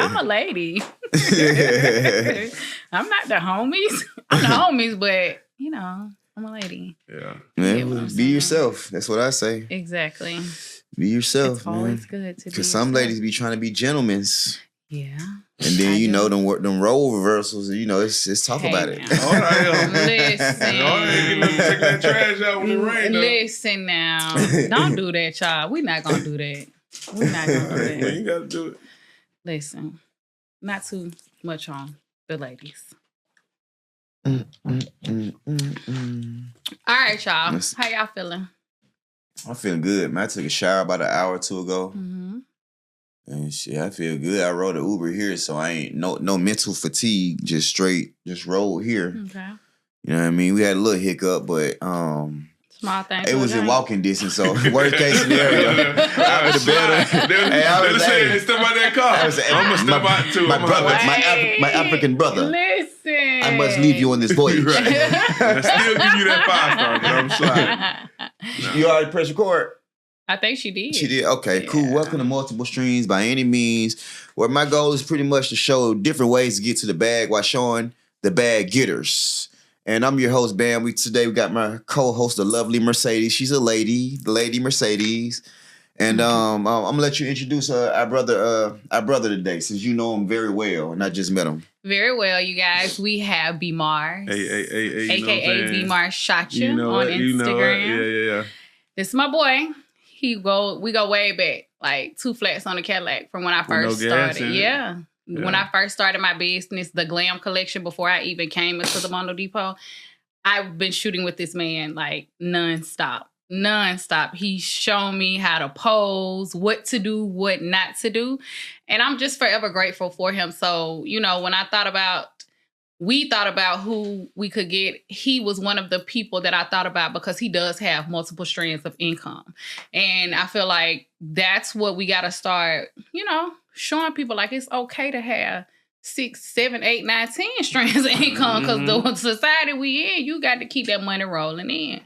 I'm a lady. I'm not the homies. I'm the homies, but you know, I'm a lady. Yeah. Man, be yourself. That's what I say. Exactly. Be yourself, it's man. always good to be Because some ladies be trying to be gentlemen. Yeah. And then, you know, them role reversals, you know, it's talk about it. All right, listen. Take that trash out when it rains. Listen now. Don't do that, y'all. We're not going to do that. We're not going to do that. Man, you got to do it. Listen. Not too much on the ladies. All right, y'all. How y'all feeling? I'm feeling good, man. I took a shower about an hour or two ago. Mm-hmm. And shit, I feel good. I rode an Uber here, so I ain't no mental fatigue. Just rolled here. Okay. You know what I mean? We had a little hiccup, but small thing. it was in walking distance, so worst case scenario, I would have better. They said step out that car. I'm gonna step out too. My brother, my African brother. Listen, I must leave you on this voyage. Right. I still give you that 5-star, but I'm sorry. You already press record? I think she did. She did? Okay, cool. Welcome to Multiple Streams by any means, where my goal is pretty much to show different ways to get to the bag while showing the bag getters. And I'm your host, Bam. Today we got my co-host, the lovely Mercedes. She's a lady, the lady Mercedes. And I'm gonna let you introduce our brother today, since you know him very well, and I just met him. Very well, you guys. We have B Mars, Hey, aka B Mars Shot You on Instagram. You know yeah. This is my boy. We go way back, like 2 flats on the Cadillac from when I first started. Yeah. When I first started my business, the Glam Collection, before I even came into the Mondo Depot, I've been shooting with this man like nonstop. He's shown me how to pose, what to do, what not to do. And I'm just forever grateful for him. So, you know, when we thought about who we could get, he was one of the people that I thought about because he does have multiple streams of income. And I feel like that's what we got to start, you know, showing people like it's okay to have 6, 7, 8, 9, 10 streams of income because the society we in, you got to keep that money rolling in.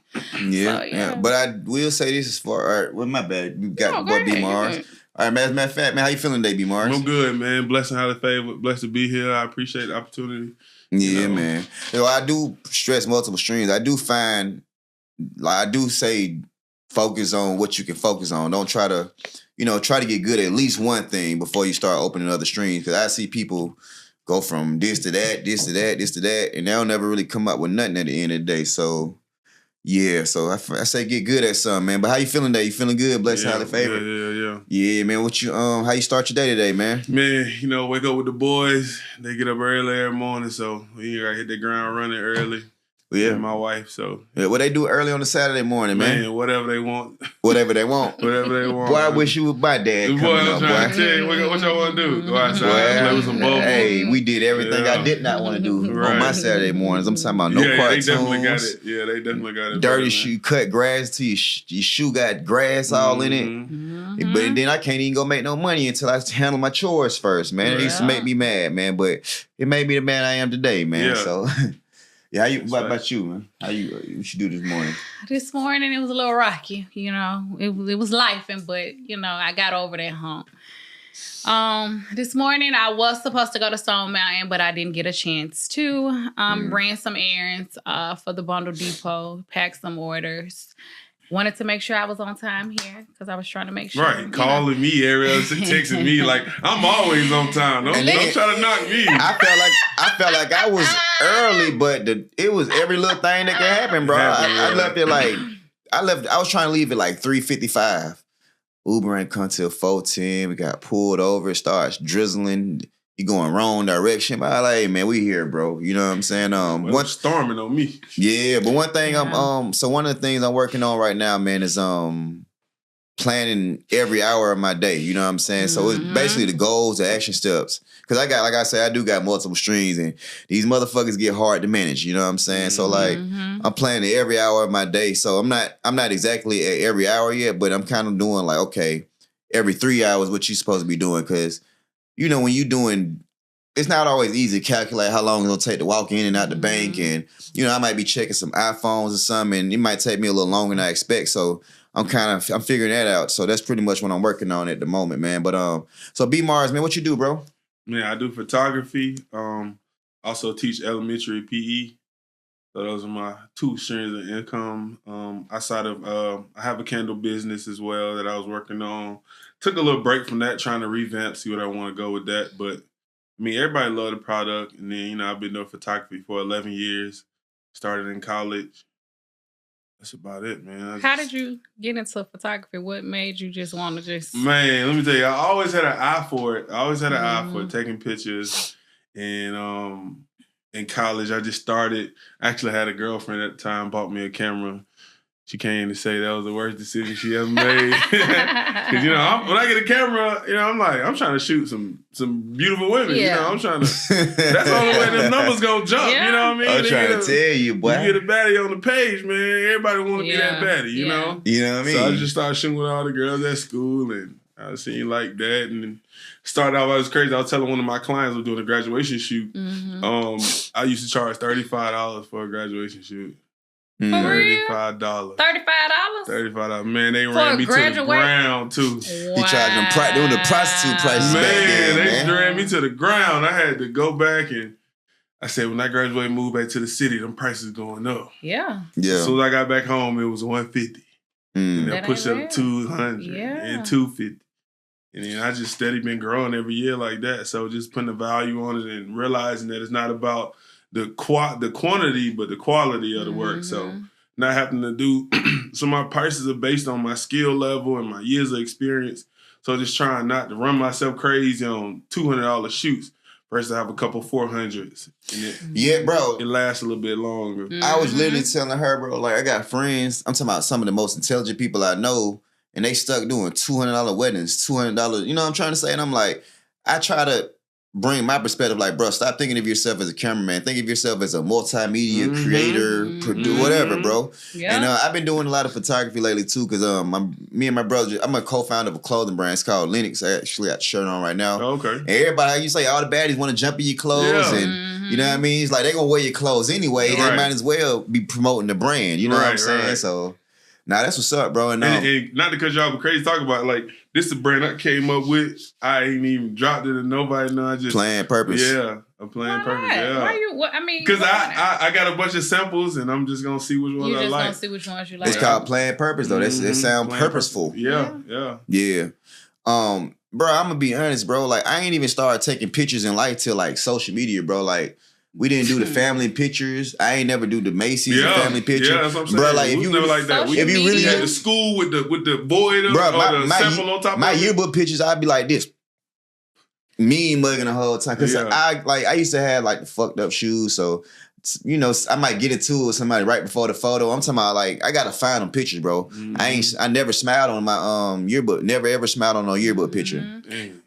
Yeah. But I will say this as far, all right, well, my bad. You got B Mars. All right, matter of fact, man, how you feeling today, B Mars? I'm good, man. Blessed and highly favored. Blessed to be here. I appreciate the opportunity. Yeah, man. You know, I do stress multiple streams. I do find, like I do say, focus on what you can focus on. Don't try to, try to get good at least one thing before you start opening other streams. Because I see people go from this to that, this to that, this to that, and they'll never really come up with nothing at the end of the day. So, yeah. So I say get good at something, man. But how you feeling today? You feeling good? Blessed, highly favored. Yeah. Yeah, man. What you how you start your day today, man? Man, wake up with the boys. They get up early every morning, so we gotta hit the ground running early. Yeah, and my wife. So what they do early on a Saturday morning, man. Whatever they want. Whatever they want. Boy, I wish you was my dad. Boy, I'm trying to tell you, what y'all want to do? Go outside, play with some bubbles. Hey, we did everything I did not want to do on my Saturday mornings. I'm talking about cartoons. They definitely got it. Yeah, they definitely got it. Dirty shoe, cut grass till your shoe got grass all in it. But then I can't even go make no money until I handle my chores first, man. It used to make me mad, man. But it made me the man I am today, man. Yeah. So. Yeah, what about you, man? What you do this morning? This morning it was a little rocky, It was lifing, but I got over that hump. This morning I was supposed to go to Stone Mountain, but I didn't get a chance to. Ran some errands for the Bundle Depot, packed some orders. Wanted to make sure I was on time here because I was trying to make sure. Right, calling me, Ariel, texting me like I'm always on time. Don't try to knock me. I felt like I was early, but it was every little thing that could happen, bro. I left it I was trying to leave it like 3:55. Uber ain't come till 4:10. We got pulled over. It starts drizzling. You going wrong direction. But I like, hey, man, we here, bro. You know what I'm saying? What's storming on me? Yeah, but one thing so one of the things I'm working on right now, man, is planning every hour of my day. You know what I'm saying? So it's basically the goals, the action steps. Because I do got multiple streams, and these motherfuckers get hard to manage. You know what I'm saying? So like, I'm planning every hour of my day. So I'm not exactly at every hour yet, but I'm kind of doing like, okay, every 3 hours, what you supposed to be doing. Because when you doing, it's not always easy to calculate how long it'll take to walk in and out the bank. And, I might be checking some iPhones or something, and it might take me a little longer than I expect. So I'm figuring that out. So that's pretty much what I'm working on at the moment, man. But, so B Mars, man, what you do, bro? Yeah, I do photography. Also teach elementary PE. So those are my 2 streams of income. Outside of, I have a candle business as well that I was working on. Took a little break from that, trying to revamp, see what I want to go with that. But I mean, everybody loved the product. And then, I've been doing photography for 11 years. Started in college. That's about it, man. How did you get into photography? What made you just want to just... Man, let me tell you, I always had an eye for it. I always had an eye for it, taking pictures. And in college, I just started. Actually, I had a girlfriend at the time, bought me a camera. She came to say that was the worst decision she ever made. Because, when I get a camera, I'm trying to shoot some beautiful women. Yeah. I'm trying to, that's the only way the numbers gonna jump, you know what I mean? I'm trying to tell you, boy. You get a baddie on the page, man, everybody want to be that baddie, you know? You know what I mean? So I just started shooting with all the girls at school, and I seen like that, and then started out, I was crazy. I was telling one of my clients I was doing a graduation shoot. I used to charge $35 for a graduation shoot. $35. $35? $35. Man, they ran me to the ground too. He charged them doing the prostitute prices back then, they ran me to the ground. I had to go back, and I said, when I graduate and move back to the city, them prices going up. Yeah. As soon as I got back home, it was $150. And I pushed up $200 and $250. And then I just steady been growing every year like that. So just putting the value on it and realizing that it's not about the quantity, but the quality of the work. So not having to do, so my prices are based on my skill level and my years of experience. So just trying not to run myself crazy on $200 shoots versus I have a couple 400s. Bro. It lasts a little bit longer. I was literally telling her, bro, like I got friends, I'm talking about some of the most intelligent people I know, and they stuck doing $200 weddings, $200, you know what I'm trying to say? And I'm like, I try to bring my perspective, like, bro, stop thinking of yourself as a cameraman. Think of yourself as a multimedia creator, producer, whatever, bro. Yeah. And I've been doing a lot of photography lately, too, because me and my brother, I'm a co-founder of a clothing brand. It's called Linux. I actually got a shirt on right now. Okay. And everybody, you say, all the baddies want to jump in your clothes, and you know what I mean? It's like, they're going to wear your clothes anyway. They might as well be promoting the brand. You know what I'm saying? So... Nah, that's what's up, bro. And not to cut y'all but crazy talk about it, like this is a brand I came up with. I ain't even dropped it to nobody. No, I just playing purpose. Yeah, I'm playing purpose. Yeah. Why you? What, I mean, because I got a bunch of samples and I'm just gonna see which ones I like. You just gonna see which ones you like. It's called playing purpose though. It sound purposeful. Yeah. Bro, I'm gonna be honest, bro. Like I ain't even started taking pictures in life till like social media, bro. Like. We didn't do the family pictures. I ain't never do the Macy's family picture. Yeah, that's what I'm saying. Bro, like if we you never like that. If you really had the school with the boy or the sample on top my of it. yearbook pictures, I'd be like this. Mean mugging the whole time. Cause I used to have like the fucked up shoes. So, I might get into it with somebody right before the photo. I'm talking about like, I gotta find them pictures, bro. I never smiled on my yearbook. Never ever smiled on a yearbook picture.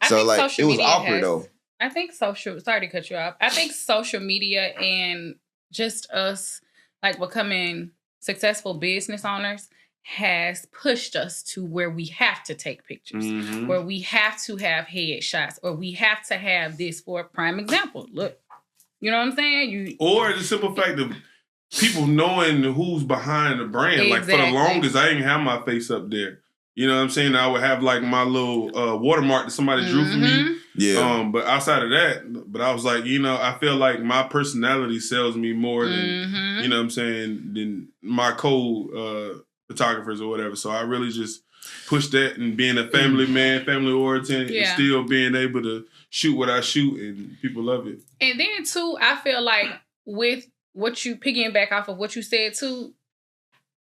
So like, it was awkward though. I think sorry to cut you off. I think social media and just us like becoming successful business owners has pushed us to where we have to take pictures, where we have to have headshots, or we have to have this for a prime example. Look, you know what I'm saying? Or the simple fact of people knowing who's behind the brand. Exactly. Like for the longest, I didn't have my face up there. You know what I'm saying? I would have like my little watermark that somebody drew for me. Yeah. But outside of that, I was like, I feel like my personality sells me more than, you know what I'm saying, than my co-photographers or whatever. So I really just pushed that, and being a family man, family oriented, and still being able to shoot what I shoot, and people love it. And then too, I feel like with what you piggyback off of what you said too,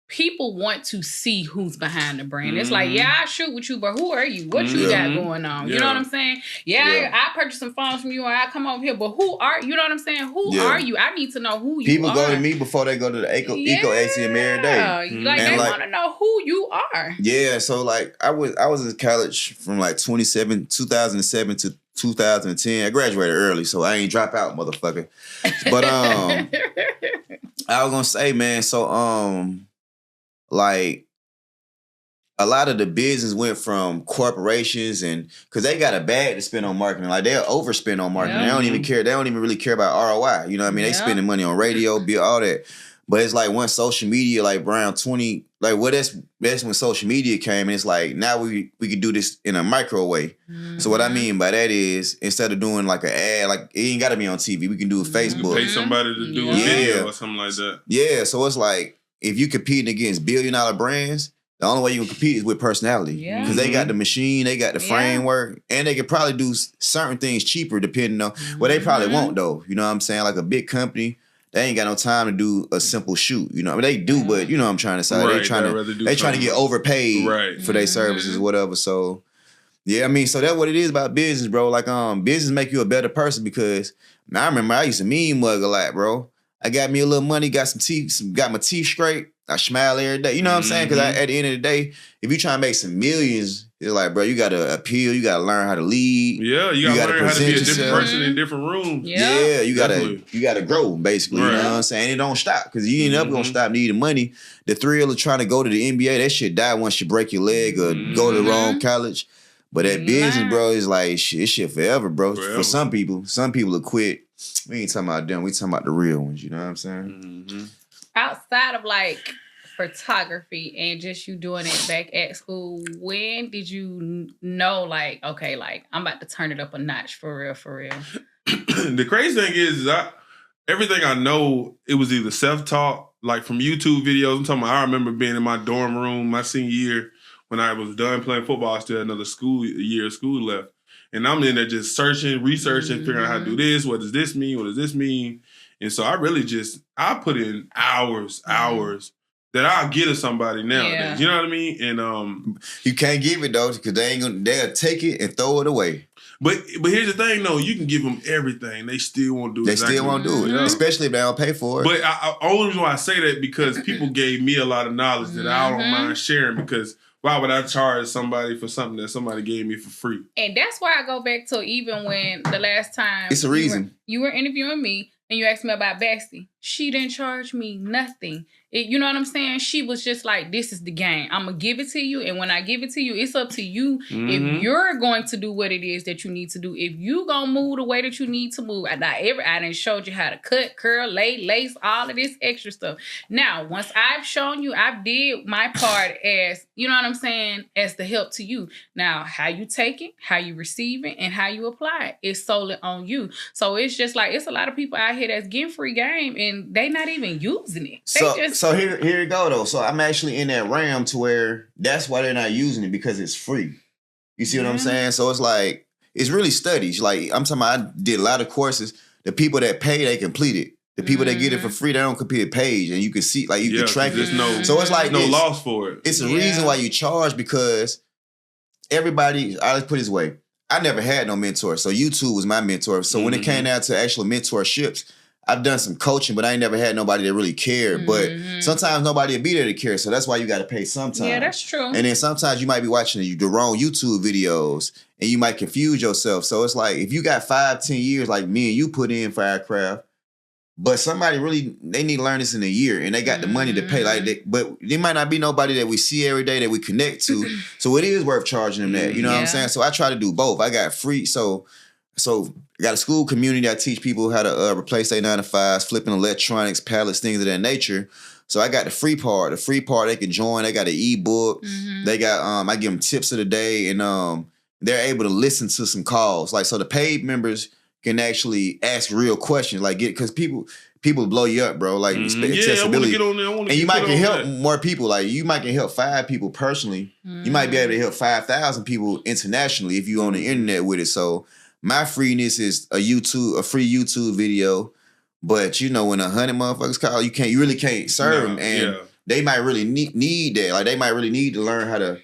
people want to see who's behind the brand. It's like, I shoot with you, but who are you? What you got going on? You know what I'm saying? I purchased some phones from you, and I come over here, but who are you? Know what I'm saying? Who are you? I need to know who you are. People go to me before they go to the Eco ATM every day. Like they want to know who you are. Yeah, so like I was in college from like 2007 to 2010. I graduated early, so I ain't drop out, motherfucker. But I was gonna say, man, so like a lot of the business went from corporations, and because they got a bag to spend on marketing, like they'll overspend on marketing. They don't even care. They don't even really care about ROI. You know what I mean? They spending money on radio, all that. But it's like once social media, like around 20, like that's when social media came, and it's like now we could do this in a micro way. So what I mean by that is instead of doing like an ad, like it ain't gotta be on TV, we can do a Facebook. Pay somebody to do a video or something like that. Yeah, so it's like if you competing against billion-dollar brands, the only way you can compete is with personality. Because they got the machine, they got the framework, and they can probably do certain things cheaper depending on well, they probably won't though. You know what I'm saying? Like a big company, they ain't got no time to do a simple shoot. You know, I mean, they do, but you know what I'm trying to say. Right, they trying to get overpaid for their services or whatever. So yeah, I mean, so that's what it is about business, bro. Like business make you a better person because I remember I used to mean mug a lot, bro. I got me a little money, got some teeth, got my teeth straight. I smile every day. You know what I'm saying? Because at the end of the day, if you trying to make some millions, it's like, bro, you got to appeal. You got to learn how to lead. Yeah, you got to learn how to be a different person in different rooms. Yeah, you got to grow, basically. Right. You know what I'm saying? And it don't stop because you ain't never going to stop needing money. The thrill of trying to go to the NBA, that shit die once you break your leg or go to the wrong college. But that business, bro, is like, shit forever, bro. For some people will quit. We ain't talking about them. We talking about the real ones. You know what I'm saying? Outside of like photography and just you doing it back at school, when did you know like, okay, like I'm about to turn it up a notch for real? The crazy thing is everything I know, it was either self-taught, like from YouTube videos. I'm talking about, I remember being in my dorm room my senior year when I was done playing football. I still had another year of school left. And I'm in there just searching, researching, figuring out how to do this. What does this mean? What does this mean? And so I really I put in hours that I'll get to somebody nowadays. Yeah. You know what I mean? And you can't give it though, because they'll take it and throw it away. But here's the thing though, you can give them everything, they still won't do it. They still won't do it, especially if they don't pay for it. But only reason why I say that because people gave me a lot of knowledge that I don't mind sharing, because why would I charge somebody for something that somebody gave me for free? And that's why I go back to even when the last time it's a reason you were interviewing me and you asked me about Bestie. She didn't charge me nothing. You know what I'm saying? She was just like, this is the game. I'm going to give it to you. And when I give it to you, it's up to you if you're going to do what it is that you need to do. If you going to move the way that you need to move. I done showed you how to cut, curl, lace, all of this extra stuff. Now, once I've shown you, I've did my part as, you know what I'm saying, as the help to you. Now, how you take it, how you receive it, and how you apply it is solely on you. So it's just like, it's a lot of people out here that's getting free game and they not even using it. So here you go though. So I'm actually in that realm to where that's why they're not using it, because it's free. You see what I'm saying? So it's like, it's really studies. Like I'm talking about, I did a lot of courses. The people that pay, they complete it. The people that get it for free, they don't complete a page, and you can see, like you can track it. So it's like no loss for it. It's a reason why you charge, because everybody. I'll put it this way: I never had no mentor, so YouTube was my mentor. So when it came down to actual mentorships, I've done some coaching, but I ain't never had nobody that really cared. But sometimes nobody will be there to care. So that's why you got to pay sometimes. Yeah, that's true. And then sometimes you might be watching the wrong YouTube videos and you might confuse yourself. So it's like, if you got 5-10 years like me and you put in for our craft, but somebody really, they need to learn this in a year and they got the money to pay. But there might not be nobody that we see every day that we connect to. So it is worth charging them that. You know what I'm saying? So I try to do both. I got free. So I got a school community. I teach people how to replace their 9-to-5s, flipping electronics, pallets, things of that nature. So I got the free part. The free part they can join. They got an ebook. They got I give them tips of the day, and they're able to listen to some calls. Like, so the paid members can actually ask real questions, like because people blow you up, bro. Like accessibility. I want to get on there. And you might can help more people. Like you might can help 5 people personally. You might be able to help 5,000 people internationally if you on the internet with it. So my freeness is a free YouTube video, but you know when 100 motherfuckers call, you really can't serve them, and they might really need that. Like they might really need to learn how to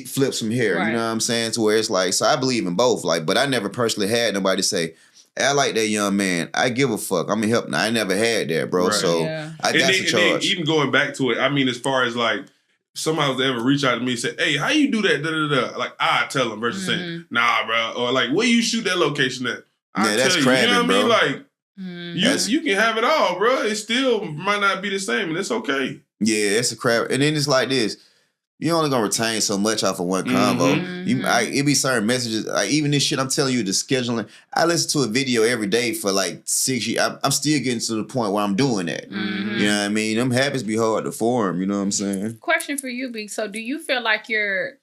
flip some hair. Right. You know what I'm saying? To where it's like, so I believe in both. Like, but I never personally had nobody say, hey, I like that young man. I give a fuck. I'm gonna help. Now I never had that, bro. Right. So I got to charge. And even going back to it, I mean, as far as like, somebody was ever reach out to me and say, hey, how you do that? Da, da, da. Like, I tell them versus saying, nah, bro. Or like, where you shoot that location at? I that's tell you. crabbing, you know what bro. I mean? Like, you can have it all, bro. It still might not be the same, and it's okay. Yeah, it's a crap. And then it's like this. you only gonna retain so much off of one convo. It be certain messages. Like even this shit I'm telling you, the scheduling. I listen to a video every day for like 6 years. I'm still getting to the point where I'm doing that. You know what I mean? Them habits be hard to form. You know what I'm saying? Question for you, B. So do you feel like you're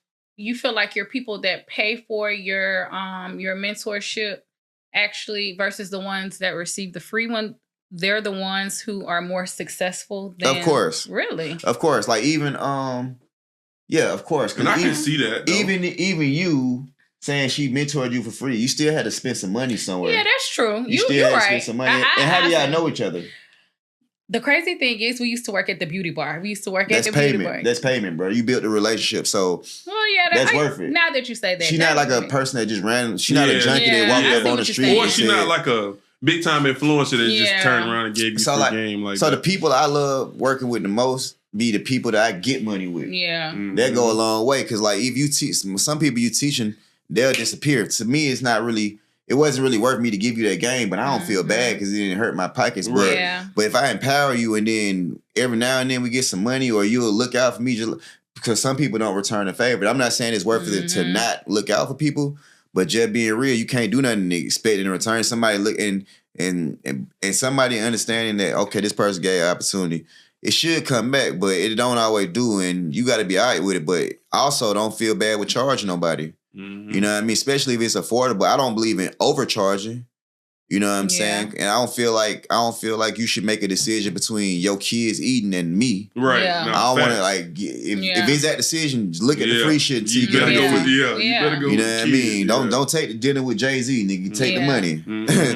people that pay for your mentorship actually versus the ones that receive the free one? They're the ones who are more successful than... Of course. Really? Of course. Like even, yeah, of course. And I can see that, though. Even you saying she mentored you for free, you still had to spend some money somewhere. Yeah, that's true. You still had right. to spend some money. And how do y'all know each other? The crazy thing is we used to work at the beauty bar. Beauty bar. That's payment, bro. You built the relationship. So that's worth it. Now that you say that. She's not like a person that just ran. She's not a junkie that walked up on the street. Or she's not like a big time influencer that just turned around and gave you the game. Like so the people I love working with the most be the people that I get money with. Yeah. That go a long way. Cause like if you teach some people you teaching, they'll disappear. To me, it wasn't really worth me to give you that game, but I don't feel bad because it didn't hurt my pockets. But if I empower you and then every now and then we get some money or you'll look out for me just because some people don't return a favor. I'm not saying it's worth it to not look out for people, but just being real, you can't do nothing expecting in return. Somebody look and somebody understanding that, okay, this person gave an opportunity. It should come back, but it don't always do, and you got to be all right with it. But also don't feel bad with charging nobody. You know what I mean? Especially if it's affordable. I don't believe in overcharging. You know what I'm saying? And I don't feel like you should make a decision between your kids eating and me. Right. Yeah. No, I don't want to like if it's that decision, just look at the free shit until you get go with You better go know with what I mean? Don't take the dinner with Jay-Z, nigga. Take the money.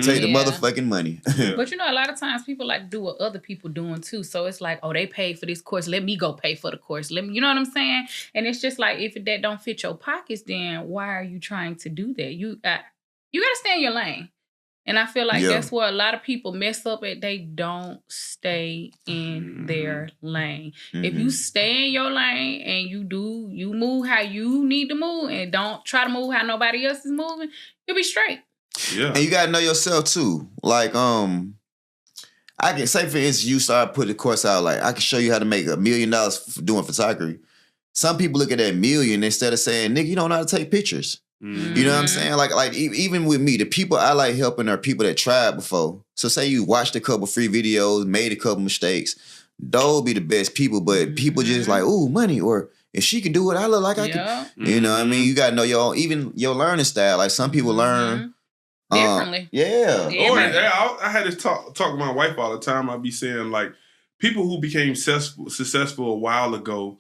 Take the motherfucking money. But you know, a lot of times people like to do what other people doing too. So it's like, oh, they paid for this course. Let me go pay for the course. You know what I'm saying? And it's just like, if that don't fit your pockets, then why are you trying to do that? You got to stay in your lane. And I feel like that's where a lot of people mess up at. They don't stay in their lane. If you stay in your lane and you move how you need to move and don't try to move how nobody else is moving, you'll be straight. Yeah. And you gotta know yourself too. Like, I can say for instance, you start putting the course out, like I can show you how to make $1 million for doing photography. Some people look at that million instead of saying, nigga, you don't know how to take pictures. You know what I'm saying? Like even with me, the people I like helping are people that tried before. So say you watched a couple free videos, made a couple mistakes. Those be the best people, but people just like, ooh, money, or if she can do it, I look like I can. You know what I mean? You gotta know your learning style. Like some people learn differently. I had this talk with my wife all the time. I'd be saying like people who became successful a while ago,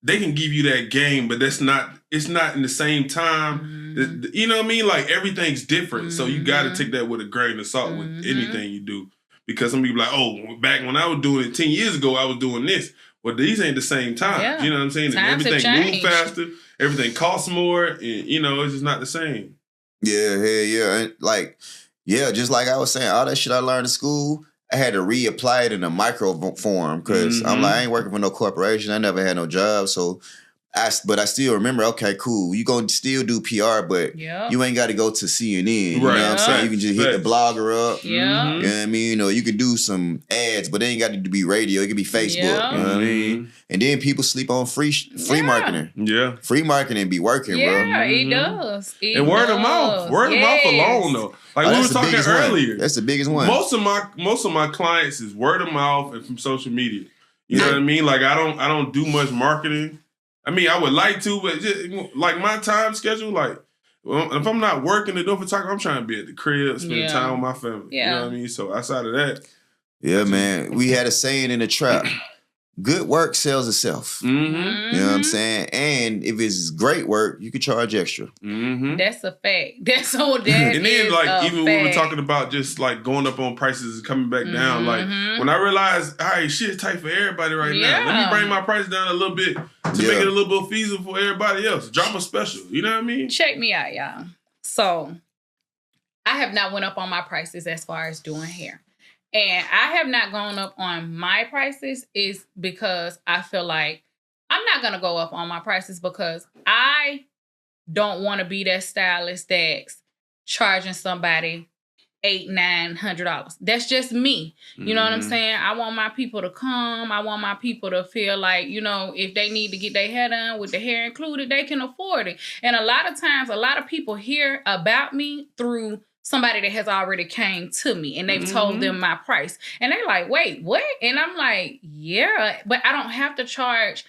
they can give you that game, but it's not in the same time. You know what I mean? Like everything's different. So you got to take that with a grain of salt with anything you do. Because some people like, oh, back when I was doing it 10 years ago, I was doing this. Well, these ain't the same time. Yeah. You know what I'm saying? Times everything moves faster. Everything costs more. And, it's just not the same. Yeah. And like, just like I was saying, all that shit I learned in school, I had to reapply it in a micro form because I'm like, I ain't working for no corporation. I never had no job. So I still remember, okay, cool. You gonna still do PR, but you ain't got to go to CNN. You know what I'm saying? You can just hit the blogger up. You know what I mean? You can do some ads, but they ain't got to be radio. It can be Facebook. You know what I mean? And then people sleep on free marketing. Yeah. Free marketing be working, bro. Yeah, it does. And word of mouth. Word of mouth alone, though. Like we were talking earlier. That's the biggest one. Most of my clients is word of mouth and from social media. You know what I mean? Like I don't do much marketing. I mean, I would like to, but just, like my time schedule, like if I'm not working and doing photography, I'm trying to be at the crib, spending time with my family. You know what I mean? So outside of that. Yeah, man. We had a saying in the trap. Good work sells itself. You know what I'm saying? And if it's great work, you can charge extra. That's a fact. That's all that is. And then, like, even when we were talking about just like going up on prices and coming back down, like when I realized, all right, shit's tight for everybody right now. Let me bring my price down a little bit to make it a little bit feasible for everybody else. Drop a special. You know what I mean? Check me out, y'all. So I have not went up on my prices as far as doing hair. And I have not gone up on my prices is because I feel like I'm not going to go up on my prices because I don't want to be that stylist that's charging somebody $800-900. That's just me. You know what I'm saying? I want my people to come. I want my people to feel like, you know, if they need to get their hair done with the hair included, they can afford it. And a lot of times, a lot of people hear about me through somebody that has already came to me and they've told them my price. And they're like, wait, what? And I'm like, yeah, but I don't have to charge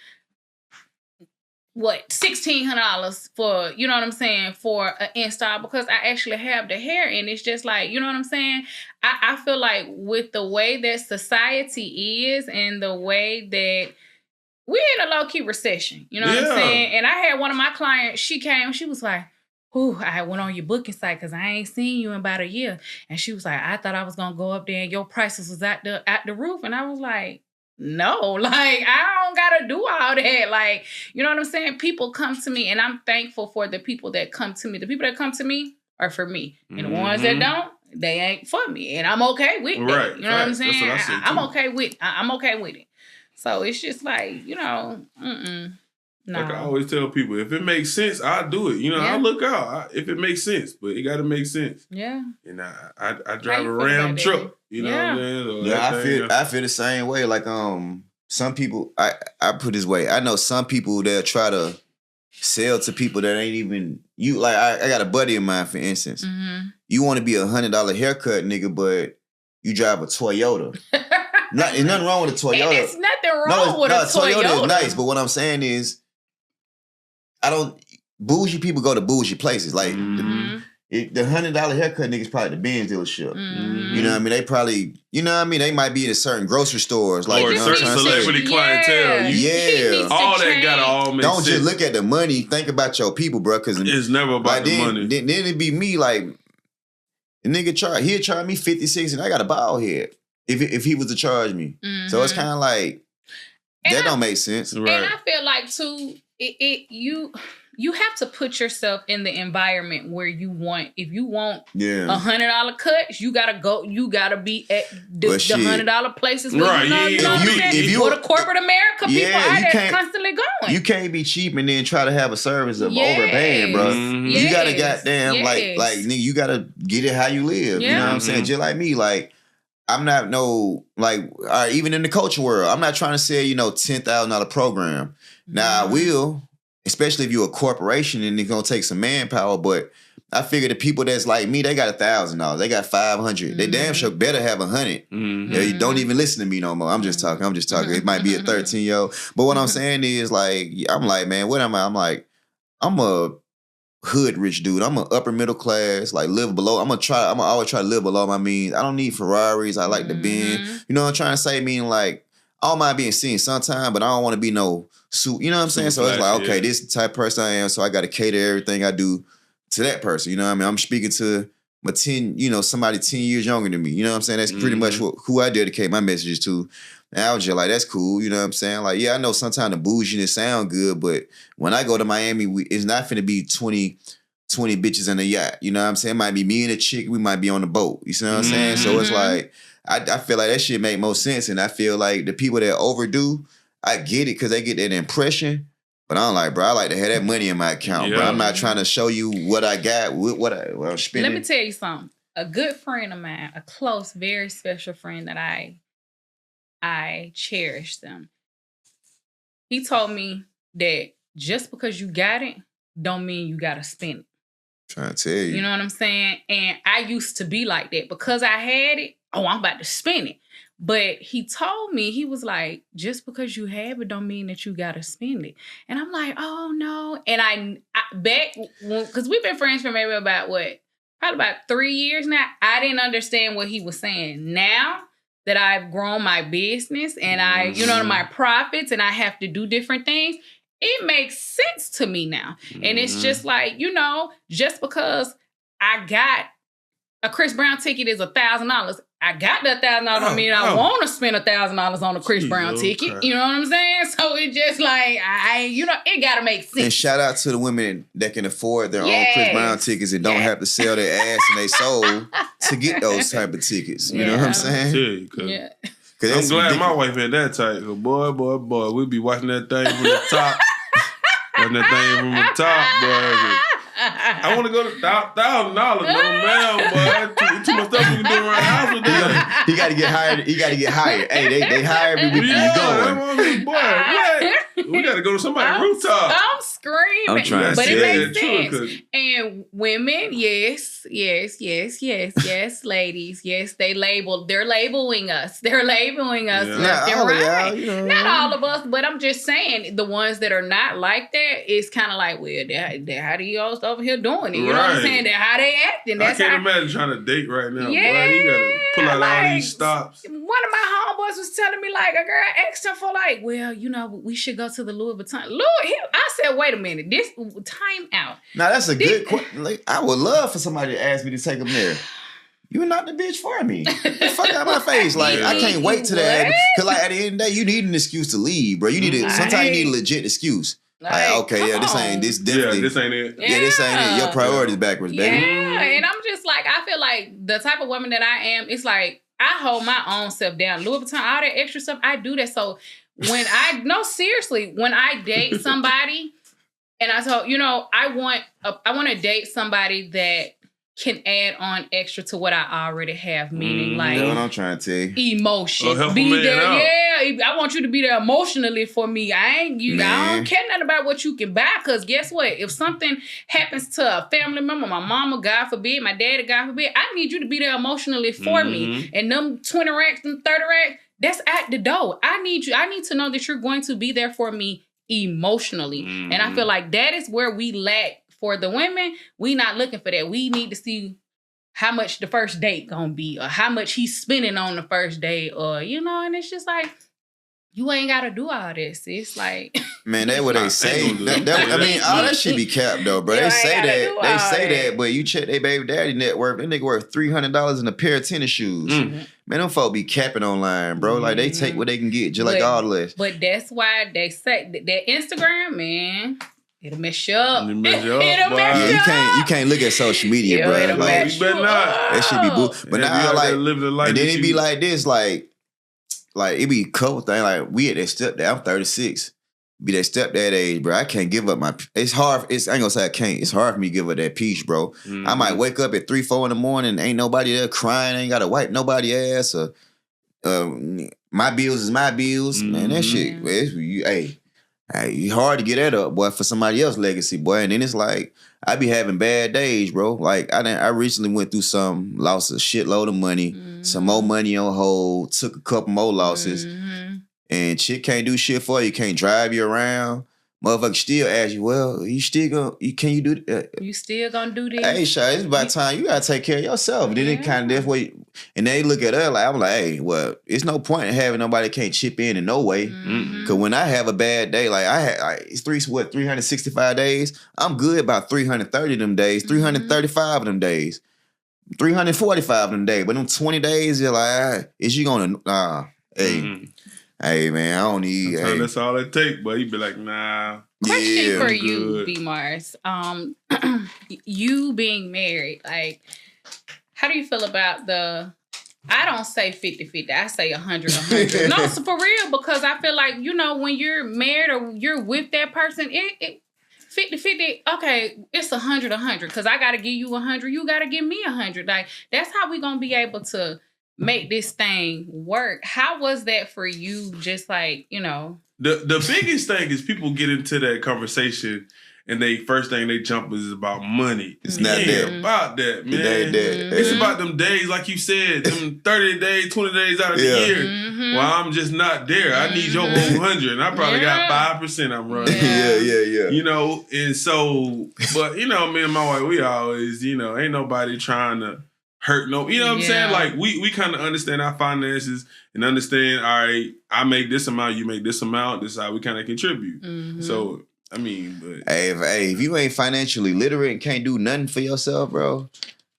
$1,600 for, you know what I'm saying, for an install, because I actually have the hair. And it's just like, you know what I'm saying? I feel like with the way that society is and the way that we're in a low-key recession, you know what I'm saying? And I had one of my clients, she came, she was like, ooh, I went on your booking site because I ain't seen you in about a year. And she was like, I thought I was going to go up there and your prices was at the roof. And I was like, no, like, I don't got to do all that. Like, you know what I'm saying? People come to me, and I'm thankful for the people that come to me. The people that come to me are for me. And the ones that don't, they ain't for me. And I'm okay with that. Right, you know what I'm saying? That's what I'm okay with. I'm okay with it. So it's just like, you know, no. Like I always tell people, if it makes sense, I'll do it. You know, I'll look out if it makes sense, but it got to make sense. Yeah. And I drive a Ram truck. You know what I'm saying? So I feel the same way. Like some people, I put it this way. I know some people that try to sell to people that ain't even you. Like I got a buddy of mine, for instance. You want to be $100 haircut, nigga, but you drive a Toyota. There's nothing wrong with a Toyota. There's nothing wrong with a Toyota. Toyota is nice, but what I'm saying is, bougie people go to bougie places. Like the $100 haircut niggas probably the Benz dealership. You know what I mean? They probably, you know what I mean? They might be in certain grocery stores. Like, or certain celebrity clientele. All that gotta all make sense. Don't just look at the money. Think about your people, bro. Because it's never about the money. Then it'd be me, like, the nigga he'll charge me 56 and I got a bald head. If he was to charge me. So it's kind of like, that don't make sense. Right. And I feel like, too, you have to put yourself in the environment where you want. If you want $100 cuts, you gotta be at the $100 places where if you go to corporate America, people are there constantly going. You can't be cheap and then try to have a service of over a band, bro. You gotta goddamn like nigga, you gotta get it how you live. You know what I'm saying? Just like me, like I'm not even in the culture world, I'm not trying to sell, $10,000 program. Now I will, especially if you're a corporation and it's gonna take some manpower, but I figure the people that's like me, they got $1,000, they got $500. They damn sure better have $100. You don't even listen to me no more. I'm just talking. It might be a 13-year-old. But what I'm saying is, like, I'm like, man, what am I? I'm like, I'm a hood rich dude. I'm an upper middle class, like live below. I'm always try to live below my means. I don't need Ferraris. I like the Benz. You know what I'm trying to say? Meaning, like, I don't mind being seen sometime, but I don't want to be no suit. You know what I'm saying? So it's like, okay, this is the type of person I am, so I got to cater everything I do to that person. You know what I mean? I'm speaking to somebody 10 years younger than me. You know what I'm saying? That's pretty much who I dedicate my messages to. And I was just like, that's cool. You know what I'm saying? Like, yeah, I know sometimes the bouginess sound good, but when I go to Miami, it's not finna be 20 bitches in a yacht. You know what I'm saying? It might be me and a chick. We might be on the boat. You see what I'm saying? So it's like, I feel like that shit make most sense. And I feel like the people that overdo, I get it because they get that impression. But I'm like, bro, I like to have that money in my account, bro. I'm not trying to show you what I got, what I'm spending. Let me tell you something. A good friend of mine, a close, very special friend that I cherish them. He told me that just because you got it, don't mean you got to spend it. Trying to tell you. You know what I'm saying? And I used to be like that. Because I had it, I'm about to spend it. But he told me, he was like, just because you have it don't mean that you got to spend it. And I'm like, oh, no. And I because we've been friends for maybe probably about 3 years now. I didn't understand what he was saying. Now that I've grown my business and my profits and I have to do different things, it makes sense to me now. And it's just like, just because I got a Chris Brown ticket is $1,000. I got that $1,000 on me, and I want to spend $1,000 on a Chris Brown ticket. You know what I'm saying? So it's just like it gotta make sense. And shout out to the women that can afford their own Chris Brown tickets and don't have to sell their ass and their soul to get those type of tickets. You know what I'm saying? I'm glad my wife ain't that tight. So boy, we be watching that thing from the top. Watching that thing from the top, boy. I want to go to $1,000, no man, boy. Too much stuff gotta get hired. You gotta get hired. Hey, they hired me. We going. Boy, what? We gotta go to somebody's rooftop. I'm screaming. I'm trying, but to it makes sense. And women, yes, ladies, yes, they're labeling us. They're labeling us left and right. You know. Not all of us, but I'm just saying the ones that are not like that, it's kind of like, well, how do you all over here doing it? You know what I'm saying? How they acting. I can't imagine trying to date right now. Yeah, boy. You gotta pull out all these stops. One of my homeboys was telling me, like, a girl asked him for, like, well, you know, we should go to the Louis Vuitton. I said, wait a minute, this time out. Now that's a good question. Like, I would love for somebody to ask me to take them there. You're not the bitch for me. Get the fuck out of my face. Like, I can't wait to that. Because, like, at the end of the day, you need an excuse to leave, bro. Sometimes you need a legit excuse. Like, okay, this ain't it. Yeah, this ain't it. Your priorities backwards, baby. Yeah, and I'm just like, I feel like the type of woman that I am, it's like, I hold my own self down. Louis Vuitton, all that extra stuff, I do that. So when seriously, when I date somebody, and I told, I want to date somebody that can add on extra to what I already have, meaning like what I'm trying to tell you. Emotion. Be there, I want you to be there emotionally for me. I don't care nothing about what you can buy, because guess what? If something happens to a family member, my mama, God forbid, my daddy, God forbid, I need you to be there emotionally for me. And them 20 racks, them 30 racks, that's at the door. I need to know that you're going to be there for me emotionally. And I feel like that is where we lack. For the women, we not looking for that. We need to see how much the first date gonna be, or how much he's spending on the first date, or and it's just like, you ain't gotta do all this. It's like, man, that's what they say. All that shit be capped though, bro. They say that, but you check their baby daddy net worth. That nigga worth $300 in a pair of tennis shoes. Man, them folk be capping online, bro. Like, they take what they can get, just like all the rest. But that's why they say that Instagram, man. It'll mess you up. It'll mess you up. You can't look at social media, bro. Like, you better not. That shit be boo. But now, like, and then it be like this, like it be a couple things. Like, we at that stepdad. I'm 36. Be that stepdad age, bro. I can't give up my. It's hard. I ain't gonna say I can't. It's hard for me to give up that peace, bro. I might wake up at 3, 4 in the morning. Ain't nobody there crying. Ain't gotta wipe nobody ass. Or my bills is my bills. Man, that shit. It's hard to get that up, boy, for somebody else's legacy, boy. And then it's like, I be having bad days, bro. Like, I recently went through lost a shitload of money, some more money on hold, took a couple more losses, and shit can't do shit for you, can't drive you around. Motherfucker still ask you, well, can you do that? You still gonna do this? Hey, Sha, it's about time you gotta take care of yourself. And then it kind of that's way, and they look at her like, I'm like, hey, well, it's no point in having nobody that can't chip in no way. Cause when I have a bad day, like it's 365 days. I'm good about 330 of them days, 335 of them days, 345 of them days. But them 20 days, you're like, is you gonna Hey, man, I don't need... Sometimes that's all it takes, but he'd be like, nah. Question for you, B. Mars. You being married, like, how do you feel about I don't say 50-50, I say 100-100. No, so for real, because I feel like, when you're married or you're with that person, it 50-50, okay, it's 100-100, because I got to give you 100, you got to give me 100. Like, that's how we going to be able to make this thing work. How was that for you? Just like, The biggest thing is people get into that conversation and first thing they jump is about money. It's not that. About that, man. It's about them days, like you said, them 30 days, 20 days out of the year. Well, I'm just not there. I need your whole 100, and I probably got 5% I'm running. Yeah. And so, but me and my wife, we always, ain't nobody trying to hurt no, you know what I'm saying? Like, we kind of understand our finances and understand, all right, I make this amount, you make this amount, this is how we kind of contribute. So, I mean, but... Hey, if you ain't financially literate and can't do nothing for yourself, bro,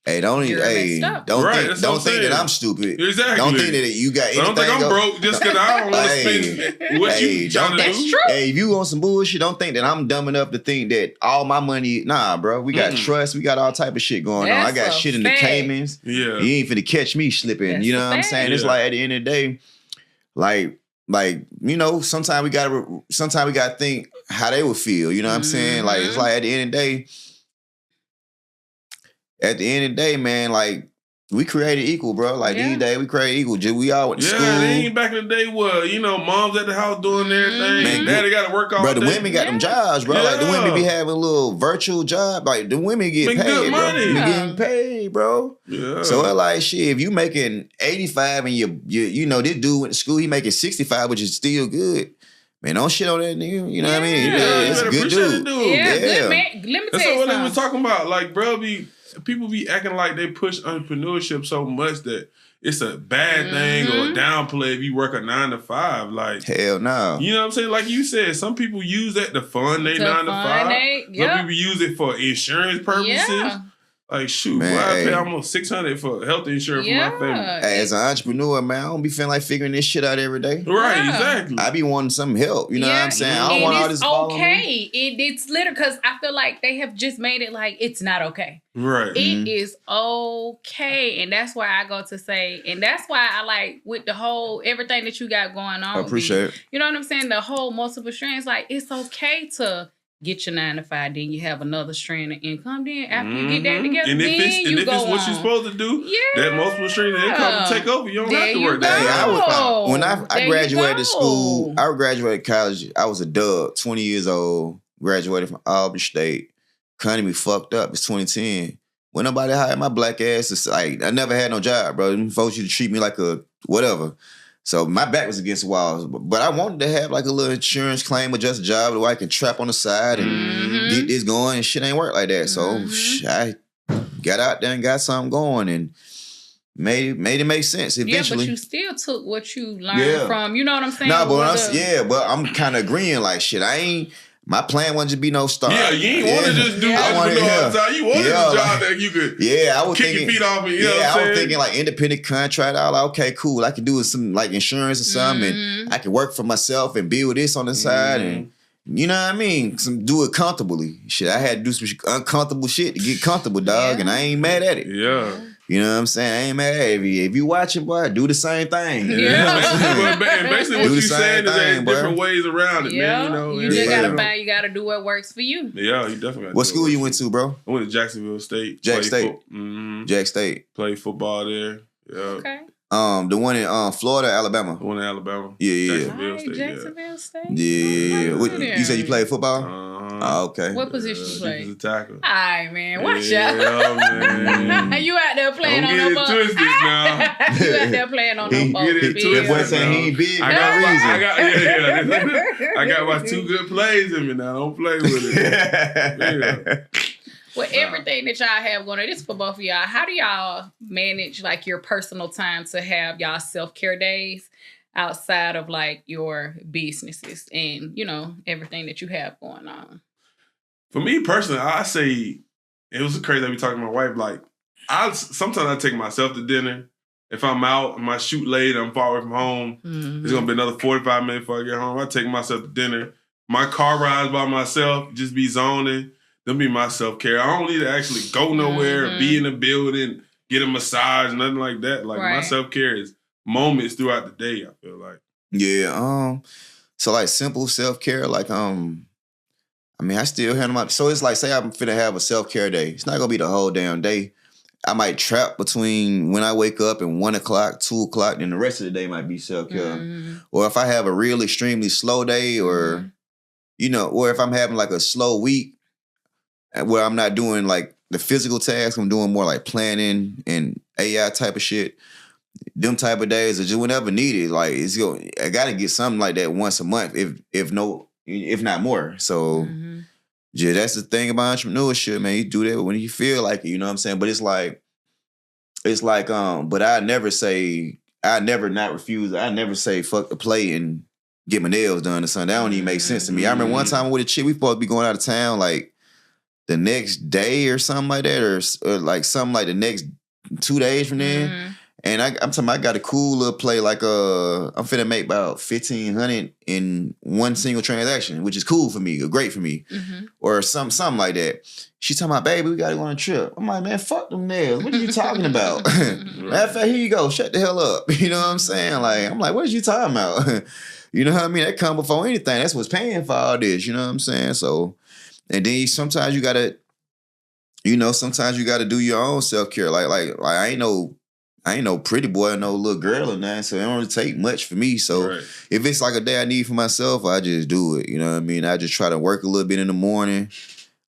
don't think that I'm stupid. Exactly. Don't think that you got anything. I don't think I'm broke just because I don't want to spend what you trying to do. That's true. Hey, if you on some bullshit, don't think that I'm dumb enough to think that all my money... Nah, bro. We got trust. We got all type of shit going on. I got shit in the Caymans. Yeah. You ain't finna catch me slipping. You know what I'm saying? It's like, at the end of the day, like sometimes we gotta think how they would feel. You know what I'm saying? Like, it's like at the end of the day, man, like, We created equal, bro. Like these days, we created equal. We all went to school. Yeah, they ain't back in the day where, moms at the house doing everything. Man, daddy got to work all day. Bro, the women got them jobs, bro. Yeah. Like the women be having a little virtual job. Like the women get paid, good money. Bro. Getting paid, bro. Yeah. So it's like, shit, if you making 85 and you know, this dude went to school, he making 65, which is still good. Man, don't shit on that nigga. You know what I mean? Yeah, it's a good dude. Yeah, good man. Let me tell you something. What they was talking about. Like, bro, people be acting like they push entrepreneurship so much that it's a bad thing or a downplay if you work a 9 to 5. Like, hell no. You know what I'm saying? Like you said, some people use that to fund their 9 to 5. Some people use it for insurance purposes. Yeah. Like, shoot, man, I pay almost $600 for health insurance for my family. Hey, as an entrepreneur, man, I don't be feeling like figuring this shit out every day. Right, exactly. I be wanting some help. You know what I'm saying? I don't want all this okay. It's literally because I feel like they have just made it like it's not okay. Right. It is okay. And that's why I go to say, and that's why I like with the whole everything that you got going on. I appreciate it. You know what I'm saying? The whole multiple streams, like it's okay to get your 9 to 5, then you have another stream of income. Then after you get that together, and if it's what you're supposed to do, that multiple stream of income will take over. You don't have to work that. When I graduated school, I graduated college. I was a dub, 20 years old, graduated from Auburn State. Economy fucked up. It's 2010. When nobody hired my black ass, it's like I never had no job, bro. Them folks used to treat me like a whatever. So my back was against the walls, but I wanted to have like a little insurance claim or just a job where I can trap on the side and get this going, and shit ain't work like that. So I got out there and got something going and made it make sense eventually. Yeah, but you still took what you learned from, you know what I'm saying? No, but I'm kind of agreeing like shit. My plan wasn't to be no star. Yeah, you ain't want to just do entrepreneur all the time. You wanted a job that you could I was kick your feet off. You know what I'm saying? I was thinking like independent contract. I was like, okay, cool. I could do some like insurance or something. And I could work for myself and build this on the side. And you know what I mean? Do it comfortably. Shit, I had to do some uncomfortable shit to get comfortable, dog. And I ain't mad at it. Yeah. You know what I'm saying? I ain't mad at it. If you watching, boy, do the same thing. Yeah. Basically what you're saying is there's different ways around it, man. You just you gotta do what works for you. Yeah, you definitely gotta What school you went to, bro? I went to Jacksonville State. Jack State. Played football there. Yeah. Okay. The one in Florida, Alabama. The one in Alabama. Yeah. Jacksonville State. Yeah. You said you played football? Oh, okay. What position you play? He was a tackle. All right, man. Watch out. Man. You out there playing Don't on no ball. twisted now. You out there playing on no ball. That boy saying he ain't big. I got my 2 good plays in me now. Don't play with it. Well, everything that y'all have going on, this is for both of y'all. How do y'all manage like your personal time to have y'all self-care days outside of like your businesses and, everything that you have going on? For me personally, I say it was crazy. I be talking to my wife. Like, sometimes I take myself to dinner. If I'm out and my shoot late, I'm far away from home. It's gonna be another 45 minutes before I get home. I take myself to dinner. My car rides by myself, just be zoning. That'll be my self-care. I don't need to actually go nowhere or be in the building, get a massage, nothing like that. Like my self-care is moments throughout the day, I feel like. Yeah. So like simple self-care, like I still handle my so it's like say I'm finna have a self-care day. It's not gonna be the whole damn day. I might trap between when I wake up and 1 o'clock, 2 o'clock, then the rest of the day might be self-care. Or if I have a real extremely slow day or or if I'm having like a slow week, where I'm not doing like the physical tasks, I'm doing more like planning and AI type of shit. Them type of days are just whenever needed. Like I gotta get something like that once a month, if not more. So that's the thing about entrepreneurship, man. You do that when you feel like it, you know what I'm saying? But it's like, but I never not refuse. I never say fuck the play and get my nails done or something. That don't even make sense to me. I remember one time with a chick, we supposed to be going out of town like the next day or something like that, or like something like the next 2 days from then. And I'm talking about I got a cool little play like I'm finna make about $1,500 in one single transaction, which is cool for me, or great for me. Or something like that. She talking about, baby, we gotta go on a trip. I'm like, man, fuck them nails. What are you talking about? Matter of fact, here you go. Shut the hell up. You know what I'm saying? Like, I'm like, what are you talking about? You know what I mean? That come before anything. That's what's paying for all this. You know what I'm saying? So, and then sometimes you gotta you know, sometimes you got to do your own self-care. Like I ain't no pretty boy or no little girl or nothing, so it don't really take much for me. So if it's like a day I need for myself, I just do it. You know what I mean? I just try to work a little bit in the morning.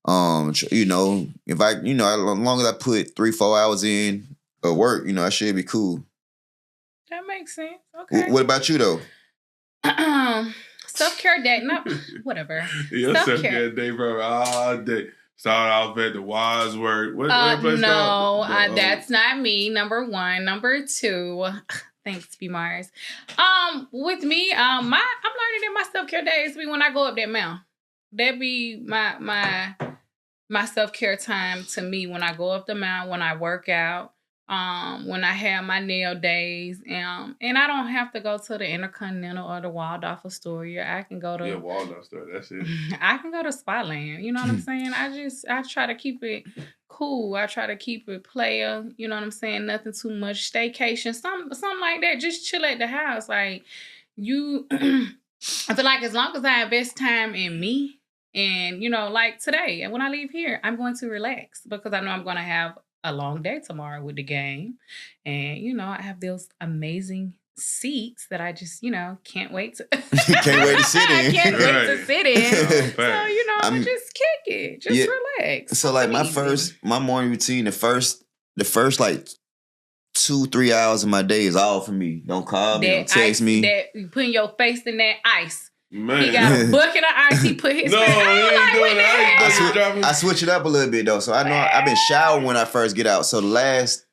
You know, if I, you know, as long as I put 3-4 hours in of work, you know, I should be cool. That makes sense. Okay. What about you though? Self-care day, no, whatever. Your self-care day, bro, all day. Start off at the Wise Word. What place no, that's not me. Number one. Number two. Thanks, B. Myers. With me, I'm learning that my self-care days be when I go up that mountain. That be my self-care time to me when I go up the mountain, when I work out, when I have my nail days, and I don't have to go to the Intercontinental or the Waldorf Astoria. I can go to Waldorf Astoria. That's it. I can go to Spotland. You know what I'm saying? I try to keep it cool. I try to keep it player. You know what I'm saying? Nothing too much. Staycation, something like that. Just chill at the house. Like you, I feel like as long as I invest time in me, and you know, like today, and when I leave here, I'm going to relax because I know I'm going to have a long day tomorrow with the game. And, you know, I have those amazing seats that I just, you know, can't wait to... Can't wait to sit in. I can't wait to sit in. So, you know, I'm just kick it. Just relax. So, like, my morning routine, the first like 2-3 hours of my day is all for me. Don't call me, don't text me. That you putting your face in that ice. Man. He got a bucket of ice. He put his face. I switch it up a little bit though. So I know I've been showering when I first get out. So the last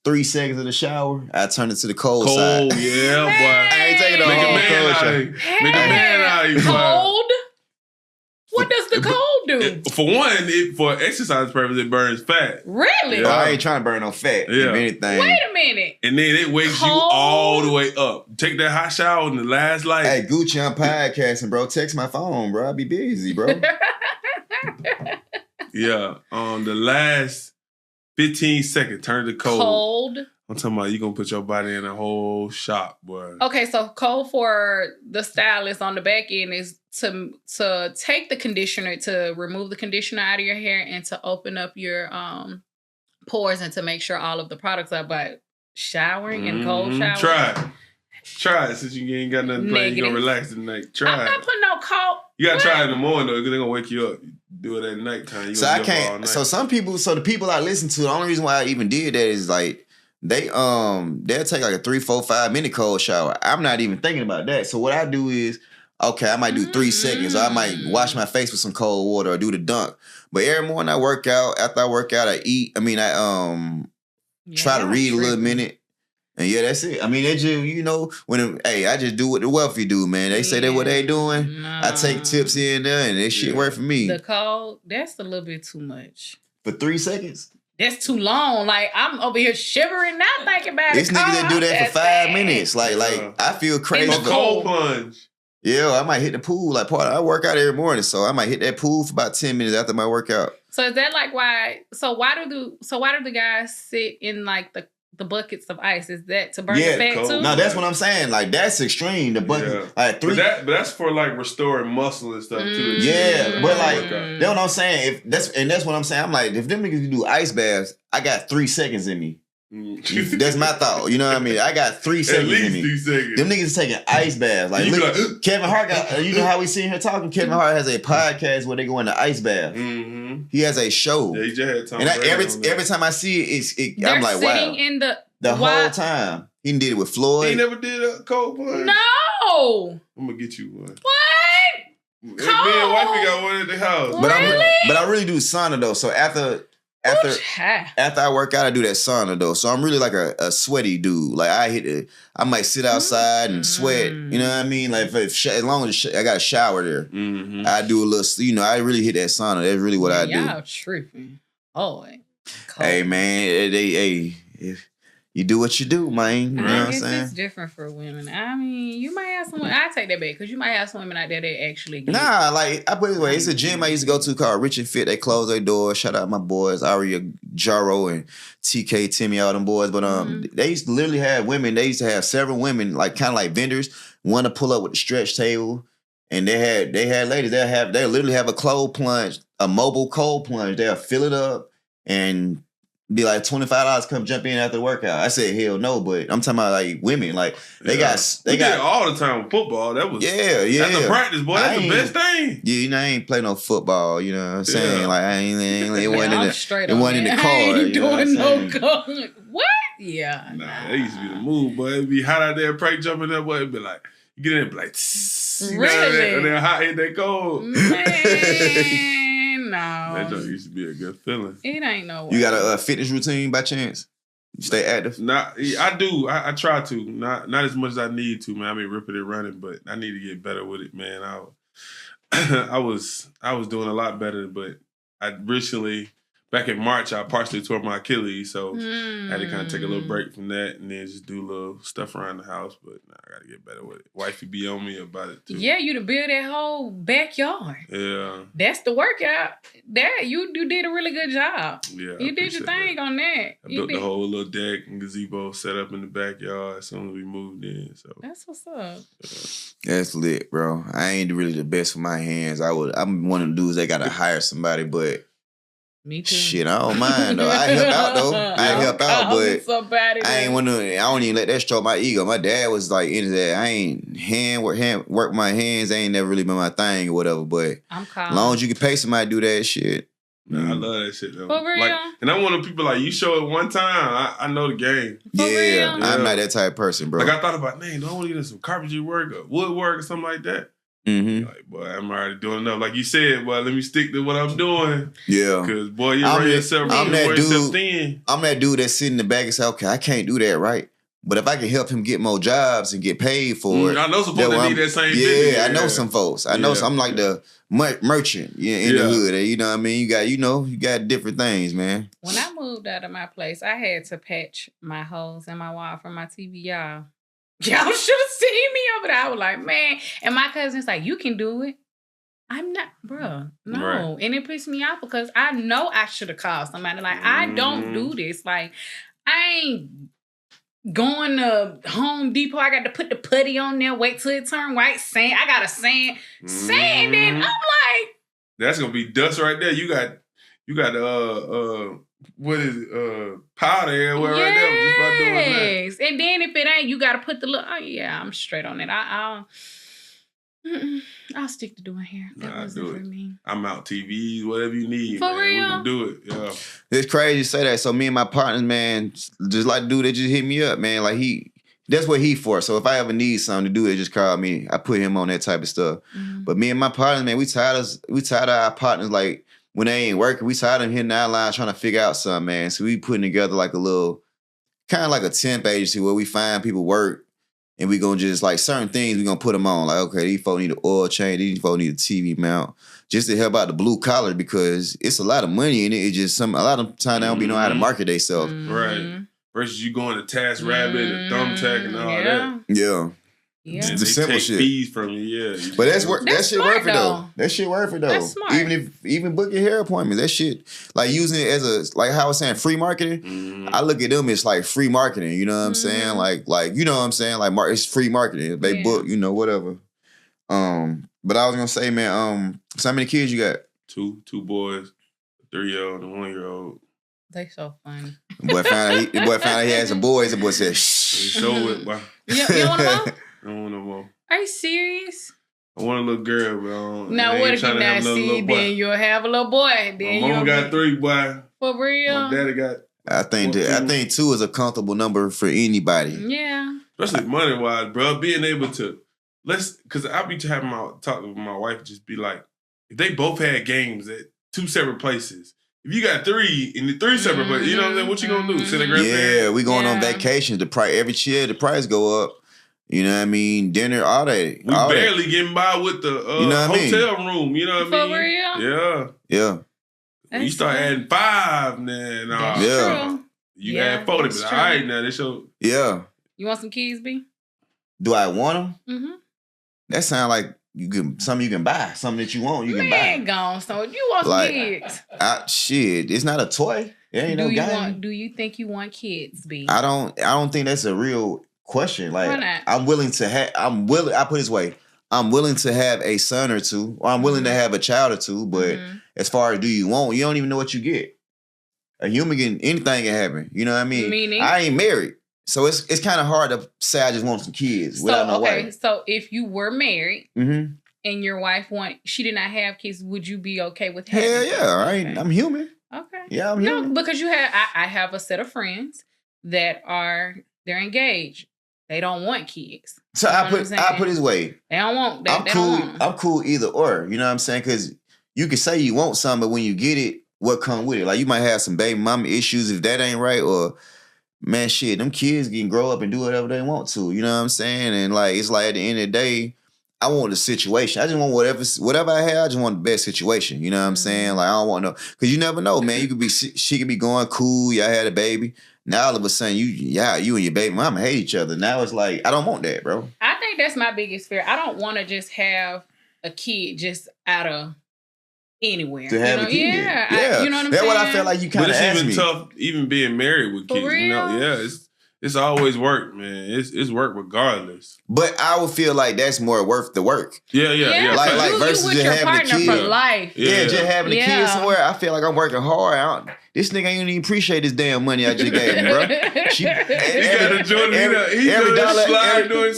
3 seconds of the shower, I turn it to the cold side. Yeah, boy. I ain't taking no Make a man out of you. Cold? What does the cold do? For one, for exercise purpose, it burns fat. Really? Yeah. I ain't trying to burn no fat. If anything. Wait a minute. And then it wakes you all the way up. Take that hot shower in the last light. Hey, Gucci, I'm podcasting, bro. Text my phone, bro. I be busy, bro. Yeah. The last 15 seconds, turn to cold. I'm talking about you gonna put your body in a whole shock, boy. Okay, so cold for the stylist on the back end is to take the conditioner, to remove the conditioner out of your hair and to open up your pores and to make sure all of the products are by showering and cold shower. Try it since you ain't got nothing planned. You gonna relax tonight. Try it. I'm not putting no cold. You gotta try it in the morning though, because they're gonna wake you up. You do it at nighttime. So I can't. So the people I listen to, the only reason why I even did that is like they'll take like a 3, 4, 5 minute cold shower. I'm not even thinking about that. So what I do is, okay, I might do 3 seconds, or I might wash my face with some cold water or do the dunk. But every morning I work out. After I work out, I eat. I mean, I try to read a little minute. And yeah, that's it. I mean, they just, you know, I just do what the wealthy do, man. They say that what they doing. No. I take tips here and there, and this shit work for me. The cold, that's a little bit too much. For 3 seconds? That's too long. Like, I'm over here shivering now thinking about it. It's niggas that do that for 5 minutes. Like, I feel crazy. A cold plunge. Yeah, I might hit the pool. Like, I work out every morning, so I might hit that pool for about 10 minutes after my workout. So is that like why? So why do the guys sit in like the buckets of ice? Is that to burn the fat cold too? No, that's what I'm saying. Like, that's extreme. The bucket, like 3. But that's for like restoring muscle and stuff too. Yeah, but like that's what I'm saying. That's what I'm saying. I'm like, if them niggas do ice baths, I got 3 seconds in me. That's my thought. You know what I mean? I got 3 seconds in me. 3 seconds. Them niggas taking ice baths. Like, look, Kevin Hart got. You know how we sitting here talking? Kevin Hart has a podcast where they go in the ice bath. Mm-hmm. He has a show. Yeah, he just had Tom. And every time I see it, I'm like, wow. Sitting in the whole time. He did it with Floyd. He never did a cold plunge. No. I'm gonna get you one. What? Me and wifey got one at the house. But I really do sauna though. So after I work out, I do that sauna though. So I'm really like a sweaty dude. Like I might sit outside and sweat. You know what I mean? Like as long as I got a shower there, I do a little. You know, I really hit that sauna. That's really what I do. Y'all tripping? Oh, hey man, you do what you do, man. You know what I'm saying? It's different for women. I mean, you might have some. I take that back because you might have some women out there that actually get. Nah, like I put it this way, it's a gym I used to go to called Rich and Fit. They closed their doors. Shout out my boys, Aria Jaro and TK Timmy, all them boys. But they used to literally have women. They used to have several women, like kind of like vendors, one to pull up with the stretch table, and they had ladies. They literally have a cold plunge, a mobile cold plunge. They'll fill it up. and be like $25 come jump in after the workout. I said hell no, but I'm talking about like women, like they got did it all the time with football. That was that's a practice, boy. That's the best thing. Yeah, you know I ain't play no football. You know what I'm saying? Like I ain't it wasn't in the car. I ain't doing no car. What? Yeah. Nah, that used to be the move, boy. It'd be hot out there, prank jumping up, boy. It'd be like you get in, it be like really, and then hot hit that cold. Man. No. That joke used to be a good feeling. It ain't no way. You got a fitness routine by chance? You stay active? I do. I try to. Not as much as I need to, man. I mean, ripping and running, but I need to get better with it, man. I was doing a lot better, but I recently, back in March, I partially tore my Achilles, so I had to kind of take a little break from that and then just do little stuff around the house. But I got to get better with it. Wifey be on me about it too. Yeah, you to build that whole backyard. Yeah, that's the workout. That you did a really good job. Yeah, you did your thing on that. I built the whole little deck and gazebo set up in the backyard as soon as we moved in. So that's what's up. That's lit, bro. I ain't really the best with my hands. I'm one of the dudes that got to hire somebody, but. Me too. Shit, I don't mind though. I help out though. But I ain't want to. I don't even let that stroke my ego. My dad was like into that. I ain't work my hands. Ain't never really been my thing or whatever. But I'm calm. As long as you can pay somebody to do that shit. Nah, I love that shit though. For real? Like, and I'm one of the people like you show it one time, I know the game. For real? I'm not that type of person, bro. Like I thought about, man, don't want to get some carpentry work or woodwork or something like that. Mm-hmm. Like, boy, I'm already doing enough. Like you said, boy, let me stick to what I'm doing. Yeah. Because, boy, you run yourself thin. I'm that dude that sit in the back and say, okay, I can't do that, right? But if I can help him get more jobs and get paid for it. I know some folks that need that same business. Yeah, I know some folks. I know some. I'm like the merchant in the hood. You know what I mean? You got different things, man. When I moved out of my place, I had to patch my holes in my wall from my TV, y'all. Y'all should have seen me over there. I was like, man. And my cousin's like, you can do it. I'm not, bro. No. Right. And it pissed me off because I know I should have called somebody. Like, I don't do this. Like, I ain't going to Home Depot. I got to put the putty on there, wait till it turn white. Sand. I got to sand it. I'm like. That's going to be dust right there. You got what is it? Powder everywhere right there. Just by doing that. And then if it ain't, you got to put the little. Oh yeah, I'm straight on it. I'll stick to doing hair. That wasn't for me. I'm out TVs, whatever you need. For man. real? We can do it. Yeah. It's crazy you say that. So me and my partners, man, just like the dude that just hit me up, man. Like that's what he for. So if I ever need something to do, they just call me. I put him on that type of stuff. Mm-hmm. But me and my partners, man, we tired of our partners like. When they ain't working, we tired of hitting our line trying to figure out something, man. So we putting together like a little, kind of like a temp agency where we find people work and we gonna just like certain things we gonna put them on. Like, okay, these folks need an oil change, these folks need a TV mount, just to help out the blue collar because it's a lot of money in it. It's just a lot of time they don't be know how to market themselves. Right. Versus you going to Task Rabbit and Thumbtack and all that. Yeah. Yeah, the simple take shit. Fees from you, yeah. But that shit worth it though. That shit worth it though. That's smart. Even booking hair appointments, that shit like using it as a like how I was saying free marketing. Mm-hmm. I look at them as like free marketing. You know what I'm saying? Like you know what I'm saying? Like it's free marketing. If they book, whatever. But I was gonna say, man, so how many kids you got? Two boys, a 3-year-old and a 1-year-old. They so funny. The boy found out he had some boys. The boy said, "Shh." Show it, boy. You want them all? I don't want no more. Are you serious? I want a little girl, bro. Now what if you not see? Then you'll have a little boy. Then my mama got 3, boy. For real? My daddy got. I think 2 is a comfortable number for anybody. Yeah. Especially money wise, bro. Being able to because I be having talk with my wife, just be like, if they both had games at 2 separate places. If you got 3 in the 3 separate places, you know what I'm saying? What you gonna do? Sit at grandparents? Yeah, we going on vacations. The price go up. You know what I mean? Dinner, all that. We barely getting by with the hotel room. You know what I mean? For real? Yeah. When you start adding 5, then true. You add 40, but all right now. They show. Yeah. You want some keys, B? Do I want them? Mm-hmm. That sound like something you can buy. Something that you want, you can buy. Man, gone. So you want some kids? Shit, it's not a toy. It ain't no game. Do you think you want kids, B? I don't think that's a real question. Like, why not? I put it this way. I'm willing to have a son or 2, or I'm willing to have a child or 2, but as far as do you want, you don't even know what you get. A human anything can happen. You know what I mean? Meaning? I ain't married. So it's kind of hard to say I just want some kids without no wife. So if you were married and your wife she did not have kids, would you be okay with having Hell yeah, okay. I'm human. Okay. Yeah, I'm human. No, because I have a set of friends that they're engaged. They don't want kids. So I put it this way. They don't want I'm cool either or. You know what I'm saying? Because you can say you want something, but when you get it, what come with it? Like you might have some baby mama issues if that ain't right, or man, shit, them kids can grow up and do whatever they want to. You know what I'm saying? And like it's like at the end of the day, I want the situation. I just want whatever I have. I just want the best situation. You know what I'm saying? Like I don't want no, because you never know, man. You could be she could be going cool. Y'all had a baby. Now all of a sudden you and your baby mama hate each other. Now it's like I don't want that, bro. I think that's my biggest fear. I don't want to just have a kid just out of anywhere. To have a kid. Yeah. You know what I'm saying? That's what I felt like you kind of asked me. But it's even tough, even being married with kids. You know, yeah, it's always work, man. It's work regardless. But I would feel like that's more worth the work. Yeah. Like versus just having a kid for life. Yeah, just having a kid somewhere. I feel like I'm working hard. This nigga ain't even appreciate this damn money I just gave him, bro.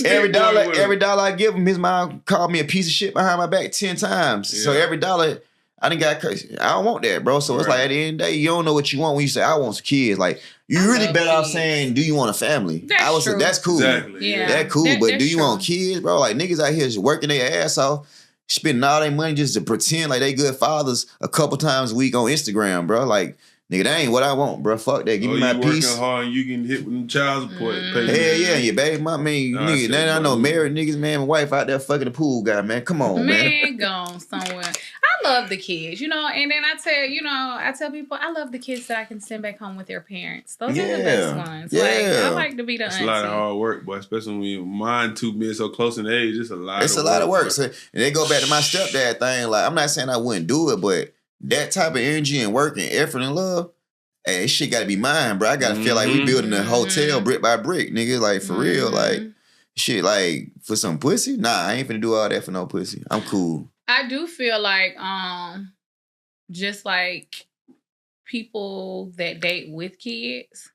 Every dollar I give him, his mom called me a piece of shit behind my back 10 times. Yeah. So every dollar I done got crazy. I don't want that, bro. So it's like at the end of the day, you don't know what you want when you say I want some kids. Like you really better off saying, do you want a family? True. That's cool. Exactly. Yeah. That's cool. But do you want kids, bro? Like niggas out here just working their ass off, spending all their money just to pretend like they good fathers a couple times a week on Instagram, bro. Like, nigga, that ain't what I want, bro. Fuck that. Give me my piece. Working hard and you can hit with them child support. Hell yeah, your baby, my man, nigga. Now I know married niggas, man, my wife out there fucking the pool guy, man. Come on, man. Man, gone somewhere. I love the kids, you know, and then I tell people I love the kids that I can send back home with their parents. Those are the best ones. Yeah. Like, I like to be the auntie. It's a lot of hard work, boy, especially when mine two being so close in age. It's a lot of work. So, and they go back to my stepdad thing. Like, I'm not saying I wouldn't do it, but that type of energy and work and effort and love, hey, this shit gotta be mine, bro. I gotta feel like we building a hotel brick by brick, nigga. Like, for real. Like, shit, like, for some pussy? Nah, I ain't finna do all that for no pussy. I'm cool. I do feel like, just like people that date with kids,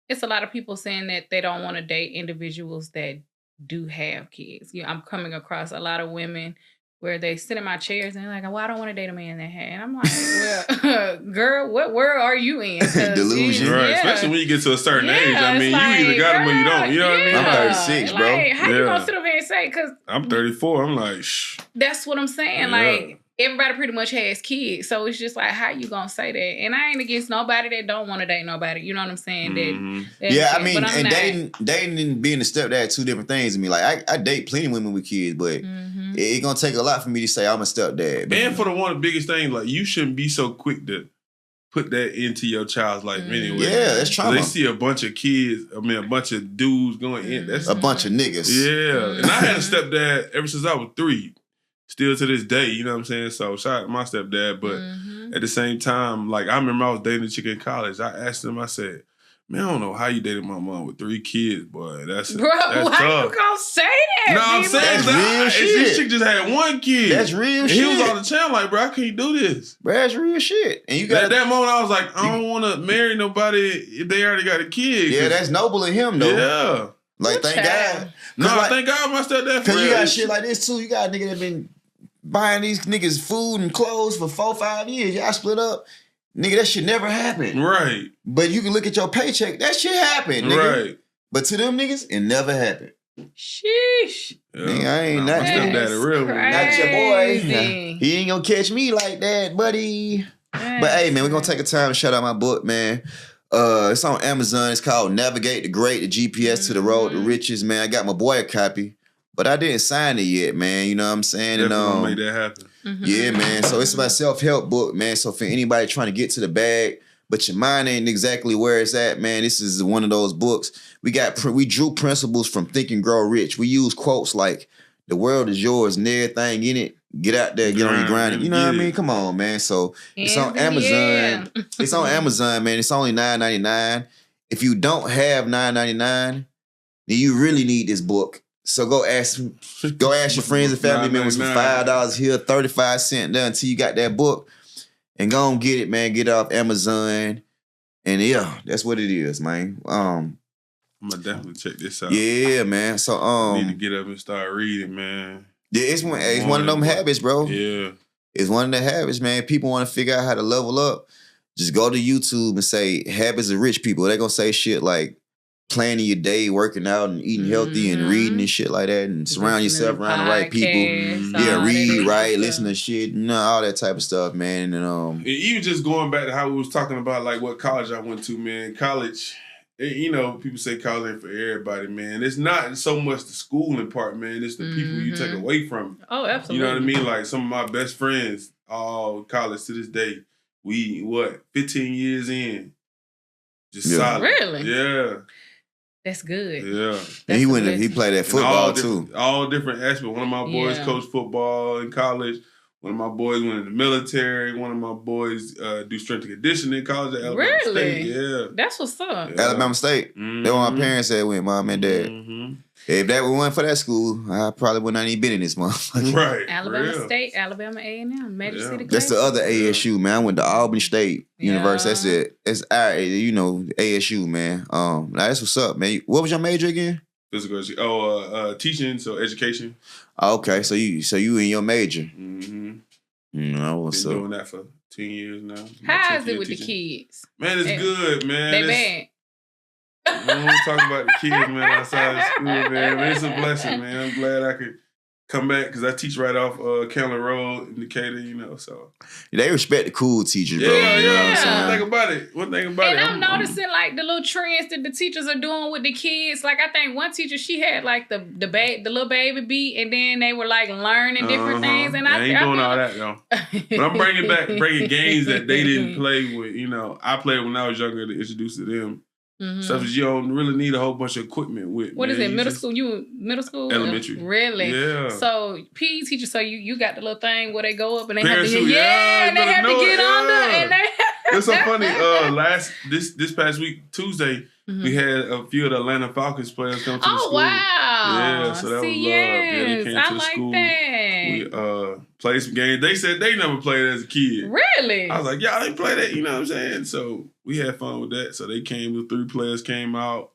it's a lot of people saying that they don't want to date individuals that do have kids. I'm coming across a lot of women where they sit in my chairs and they're like, well, I don't want to date a man that had. And I'm like, well, girl, what world are you in? Delusion. Right, especially when you get to a certain age. I mean, like, you either got them or you don't. You know what I mean? I'm 36, bro. Like, how you going to sit up here and say, because I'm 34. I'm like, shh. That's what I'm saying. Like, everybody pretty much has kids. So it's just like, how you going to say that? And I ain't against nobody that don't want to date nobody. You know what I'm saying? I mean, and dating and being a stepdad, two different things to me. Like, I date plenty of women with kids, but it's going to take a lot for me to say I'm a stepdad. And for the one of the biggest things, like, you shouldn't be so quick to put that into your child's life anyway. Yeah, that's trauma. They see a bunch of kids, a bunch of dudes going in. That's a bunch of niggas. Yeah. And I had a stepdad ever since I was 3. Still to this day, you know what I'm saying? So shout out to my stepdad. But at the same time, like I remember I was dating a chick in college. I asked him, I said, man, I don't know how you dated my mom with 3 kids, boy. That's Bro, that's why tough. you gonna say that? No, I'm saying that's real shit. This chick just had 1 kid. That's real shit. He was on the channel like, bro, I can't do this. Bro, that's real shit. And you got at that moment, I was like, I don't want to marry nobody if they already got a kid. Yeah, that's noble of him, though. Yeah. Like, thank God. No, like, thank God my stepdad. Because you got shit like this, too. You got a nigga that been buying these niggas food and clothes for 4-5 years. Y'all split up. Nigga, that shit never happened. Right. But you can look at your paycheck. That shit happened, nigga. Right. But to them niggas, it never happened. Sheesh. Yeah. Nigga, I ain't not stepdaddy, real. Not your boy. He ain't gonna catch me like that, buddy. But hey, man, we're gonna take a time to shout out my book, man. It's on Amazon. It's called Navigate the Great, the GPS to the Road to Riches, man. I got my boy a copy. But I didn't sign it yet, man. You know what I'm saying? Definitely gonna make that happen. Yeah, man. So it's my self-help book, man. So for anybody trying to get to the bag, but your mind ain't exactly where it's at, man, this is one of those books. We drew principles from Think and Grow Rich. We use quotes like, the world is yours and everything in it. Get out there, get on your grind. You know what I mean? Come on, man. So it's on Amazon. It's on Amazon, man. It's only $9.99. If you don't have $9.99, then you really need this book. So go ask your friends and family members for $5 here, 35 cents there until you got that book. And go and get it, man. Get it off Amazon. And yeah, that's what it is, man. I'm gonna definitely check this out. Yeah, man. So I need to get up and start reading, man. Yeah, it's one of them habits, bro. Yeah. It's one of the habits, man. People want to figure out how to level up. Just go to YouTube and say habits of rich people. They're gonna say shit like planning your day, working out and eating healthy and reading and shit like that, and surround yourself around the right people. Yeah, read, write, listen to shit, all that type of stuff, man. And even just going back to how we was talking about like what college I went to, man. College, you know, people say college ain't for everybody, man. It's not so much the schooling part, man. It's the people you take away from it. Oh, absolutely. You know what I mean? Like some of my best friends, all college to this day. We 15 years in, just solid. Really? Yeah. That's good. Yeah. And he played that football too. All different aspects. One of my boys coached football in college. One of my boys went in the military. One of my boys do strength and conditioning in college at Alabama State. Yeah. That's what's up. Yeah. Alabama State. That's where my parents said went, mom and dad. If that went for that school, I probably would not even been in this motherfucker. Right. Alabama State, Alabama A&M, Magic City. That's the other ASU, man. I went to Albany State University. That's it. It's our, ASU, man. That's what's up, man. What was your major again? Physical education. Teaching, so education. Okay, so you in your major. Mm-hmm. Been doing that for 10 years now. How is it with the kids? Man, it's good, man. They bad. I don't want to talk about the kids, man, outside of school, man. But it's a blessing, man. I'm glad I could come back because I teach right off Cameron Road in Decatur, so. They respect the cool teachers, bro. Yeah. One thing about it. And I'm noticing like the little trends that the teachers are doing with the kids. Like I think one teacher, she had like the little baby beat, and then they were like learning different things. And I ain't doing all that though. But I'm bringing games that they didn't play with. I played when I was younger to introduce to them. Stuff that you don't really need a whole bunch of equipment with. What is it? Middle school? You middle school? Elementary. Really? Yeah. So PE teacher. So you got the little thing where they go up and they Parachute, have to and they have to get under and they. It's so funny. This past week Tuesday we had a few of the Atlanta Falcons players come to the school. Oh wow! Yeah, so that was love. Yeah, they came to the school. That. We played some games. They said they never played as a kid. Really? I was like, y'all didn't play that. You know what I'm saying? So we had fun with that. So they came. The 3 players came out.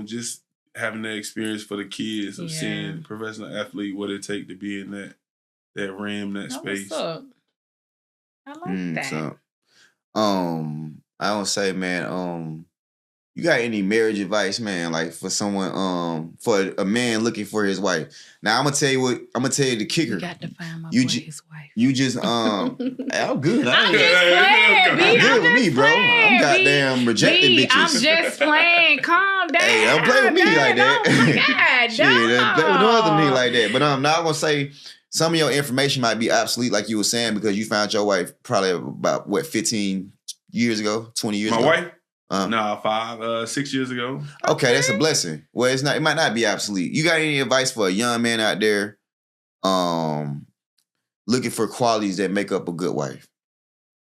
Just having that experience for the kids of seeing professional athlete, what it take to be in that realm, that space. What's up? I like that. So, I don't say, man, you got any marriage advice, man, like for someone, for a man looking for his wife? Now I'm gonna tell you the kicker. You got to find my boy his wife. You just I'm good. I'm just playing. Good with me, bro. I'm goddamn rejecting bitches. I'm just playing. Calm down. Hey, don't play with me like that. Oh my God, shit, don't play with no other nigga like that. But I'm not gonna say some of your information might be obsolete, like you were saying, because you found your wife probably about 15 years ago, 20 years ago. My wife? No, 6 years ago. Okay, that's a blessing. Well, it might not be obsolete. You got any advice for a young man out there looking for qualities that make up a good wife?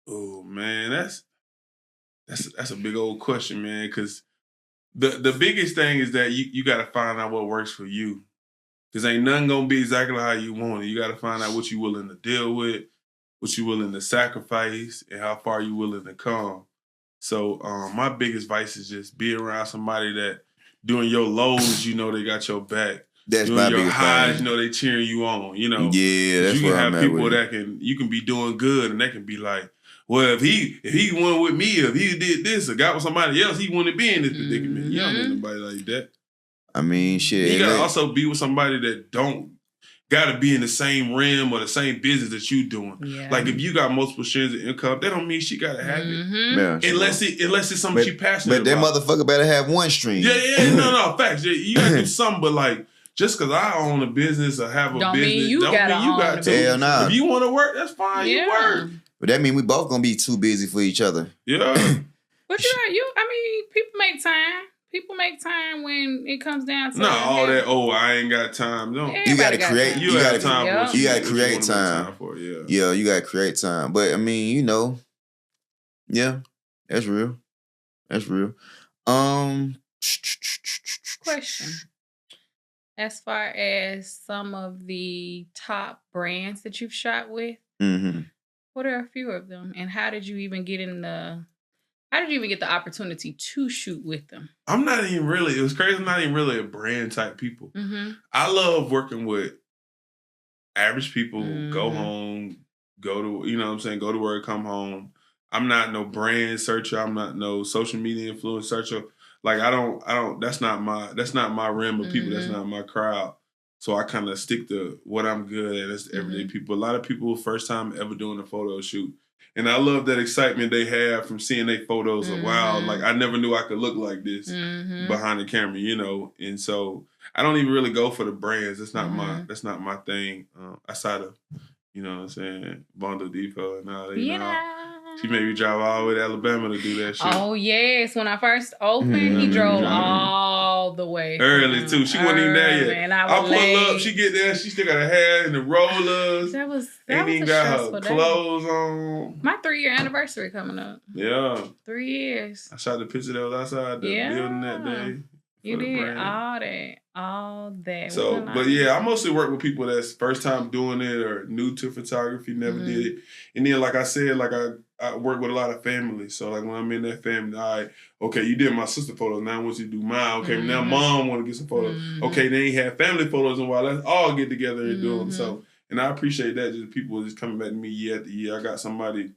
Oh man, that's a big old question, man, because the biggest thing is that you gotta find out what works for you. Cause ain't nothing gonna be exactly how you want it. You gotta find out what you're willing to deal with, what you're willing to sacrifice, and how far you're willing to come. So my biggest advice is just be around somebody that during your lows, they got your back. That's during my your biggest highs, thing. they cheering you on. Yeah, that's you what can I'm have at people with that you can be doing good, and they can be like, well, if he went with me, if he did this or got with somebody else, he wouldn't be in this predicament. You don't need nobody like that. I mean, shit. You gotta also be with somebody that don't gotta be in the same realm or the same business that you doing. Yeah. Like if you got multiple streams of income, that don't mean she gotta have it. Yeah, unless it's something she passionate about. But that motherfucker better have one stream. Yeah, no, facts. Yeah, you gotta do something, but like just because I own a business or have a business, mean you got to. Hell nah. If you want to work, that's fine. You work. But that means we both gonna be too busy for each other. Yeah. But people make time. People make time when it comes down to all that. Oh, I ain't got time. No, you gotta create. You gotta time. You gotta create time. Yeah, you gotta create time. But I mean, yeah, that's real. That's real. Question. As far as some of the top brands that you've shot with, What are a few of them? And how did you even get the opportunity to shoot with them? It was crazy. I'm not even really a brand type people. Mm-hmm. I love working with average people, go home, go to work, come home. I'm not no brand searcher. I'm not no social media influence searcher. Like I don't, that's not my realm of people. That's not my crowd. So I kind of stick to what I'm good at. That's everyday people. A lot of people, first time ever doing a photo shoot. And I love that excitement they have from seeing their photos of, wow, like I never knew I could look like this behind the camera, And so I don't even really go for the brands. That's not my thing. Outside of, you know what I'm saying, Bondo Depot and all that. She made me drive all the way to Alabama to do that shit. Oh, yes. When I first opened, he drove all the way. Early, too. She wasn't even there yet. I pull up, she get there, she still got her hair in the rollers. That was even got her clothes on. My 3-year anniversary coming up. Yeah. 3 years. I shot the picture that was outside the building that day. You did all that. So, but yeah, I mostly work with people that's first time doing it or new to photography, never did it. And then, like I said, like I work with a lot of families. So, like when I'm in that family, all right, okay, you did my sister photos. Now I want you to do mine. Okay, now mom want to get some photos. Okay, they ain't had family photos in a while. Let's all get together and do them. So, and I appreciate that. Just people just coming back to me year after year. I got somebody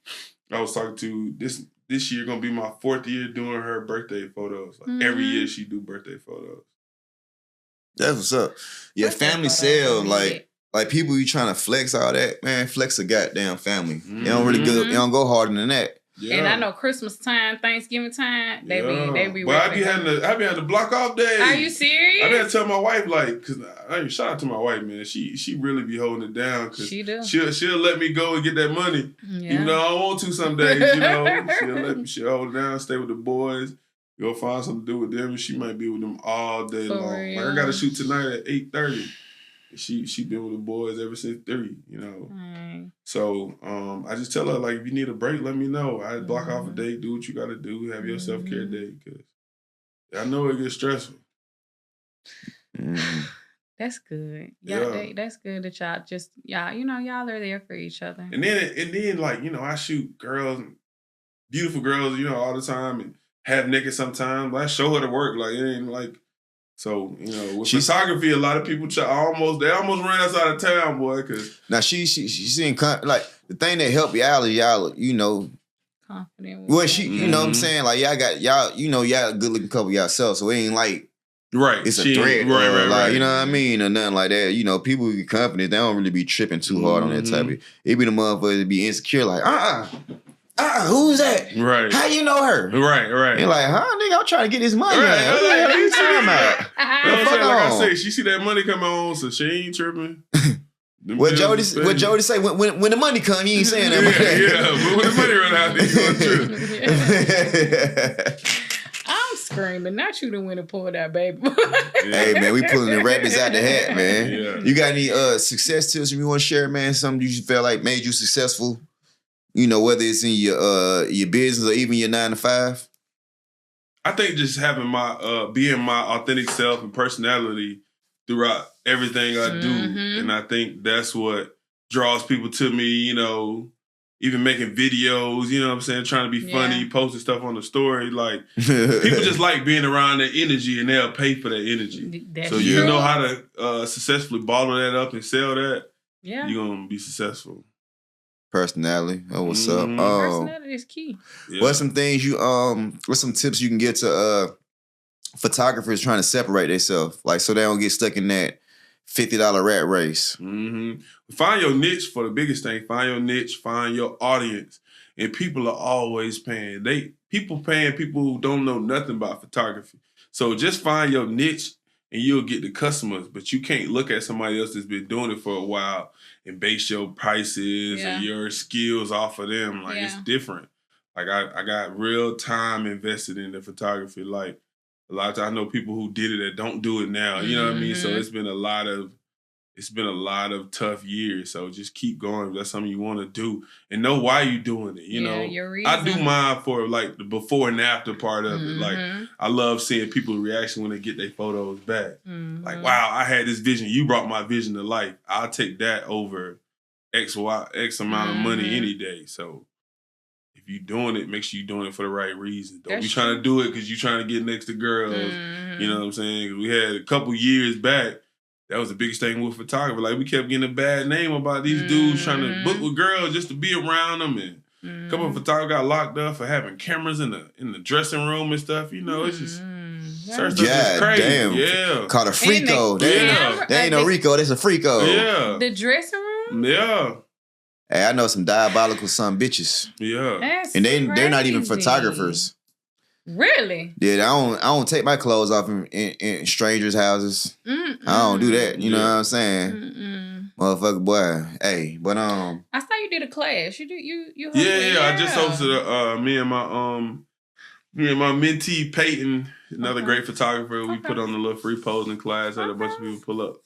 I was talking to this year gonna be my 4th year doing her birthday photos. Like every year she do birthday photos. That's what's up. Yeah, family sale, like people you trying to flex all that, man, flex a goddamn family. It don't really go, it don't go harder than that. Yeah. And I know Christmas time, Thanksgiving time, they be But I be having to block off days. Are you serious? I gotta tell my wife, like, cause shout out to my wife, man. She really be holding it down. Cause she do. She'll let me go and get that money. Yeah. Even though I don't want to some days, she'll hold it down, stay with the boys, go find something to do with them, and she might be with them all day long. Real. Like I gotta shoot tonight at 8:30. She been with the boys ever since 3, So I just tell her, like, if you need a break, let me know. I block off a day, do what you got to do, have your self-care day, because I know it gets stressful. That's good. That's good that y'all just, y'all are there for each other. And then like, I shoot girls, beautiful girls, all the time, and half naked sometimes. But I show her the work. Like, it ain't like, so, with photography, a lot of people they almost ran us out of town, boy. Cause now she's in like the thing that help y'all is y'all, confident. Well, you know what I'm saying? Like y'all got y'all a good looking couple y'allself, so it ain't like it's a threat, right. You know what I mean, or nothing like that. People who get confident, they don't really be tripping too hard on that type of. It be the motherfuckers that be insecure, like who's that? Right. How you know her? Right. You're like, nigga, I'm trying to get this money. Right. What are you talking about? Like I say, she see that money come on, so she ain't tripping. What Jody say? When the money come, you ain't saying that. But when the money run out, you gonna trip. I'm screaming, not you the winner pull that baby. Hey man, we pulling the rabbits out the hat, man. Yeah. You got any success tips you want to share, man? Something you felt like made you successful? Whether it's in your business or even your 9 to 5? I think just having being my authentic self and personality throughout everything I do. And I think that's what draws people to me, even making videos, you know what I'm saying, trying to be funny, posting stuff on the story. Like, people just like being around that energy and they'll pay for that energy. That's so you know how to successfully bottle that up and sell that, you're going to be successful. Personality. Oh, what's up? Personality is key. Yeah. What's some things what's some tips you can get to photographers trying to separate themselves, like so they don't get stuck in that $50 rat race? Find your niche for the biggest thing. Find your niche, find your audience. And people are always paying. People paying people who don't know nothing about photography. So just find your niche and you'll get the customers. But you can't look at somebody else that's been doing it for a while and base your prices or your skills off of them. Like, it's different. Like, I got real time invested in the photography. Like, a lot of times I know people who did it that don't do it now. You know what I mean? So it's been a lot of tough years. So just keep going if that's something you want to do. And know why you're doing it. Your reason. I do mine for like the before and after part of it. Like, I love seeing people's reaction when they get their photos back. Like, wow, I had this vision. You brought my vision to life. I'll take that over X amount of money any day. So if you doing it, make sure you doing it for the right reason. Don't be trying to do it because you trying to get next to girls. You know what I'm saying? We had a couple years back. That was the biggest thing with photography. Like, we kept getting a bad name about these dudes trying to book with girls just to be around them. And a couple of photographers got locked up for having cameras in the dressing room and stuff. You know, it's just certain stuff is crazy. Damn. Yeah. Called a freako. They ain't no Rico, that's a freako. Yeah. The dressing room? Yeah. Hey, I know some diabolical son bitches. Yeah. That's and they're not even photographers. Really? Yeah, I don't take my clothes off in strangers' houses. I don't do that. You know what I'm saying? Motherfucker, boy. Hey, but I saw you did a class. You Yeah. I just hosted me and my mentee Peyton, another great photographer. We put on a little free posing class. Had a bunch of people pull up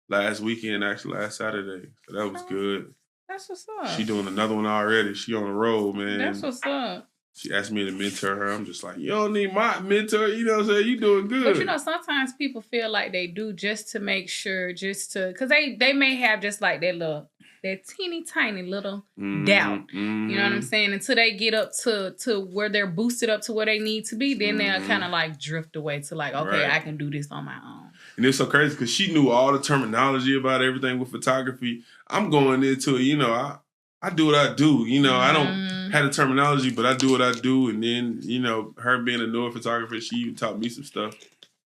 last weekend, actually last Saturday. So that was good. That's what's up. She doing another one already. She on the road, man. That's what's up. She asked me to mentor her. I'm just like, you don't need my mentor. You know what I'm saying? You doing good. But you know, sometimes people feel like they do just to make sure, because they may have just like that teeny tiny little doubt. You know what I'm saying? Until they get up to where they're boosted up to where they need to be, then they'll kind of like drift away to like, okay, I can do this on my own. And it's so crazy because she knew all the terminology about everything with photography. I'm going into it, you know, I do what I do. You know, I don't have the terminology, but I do what I do. And then, you know, her being a newer photographer, she even taught me some stuff.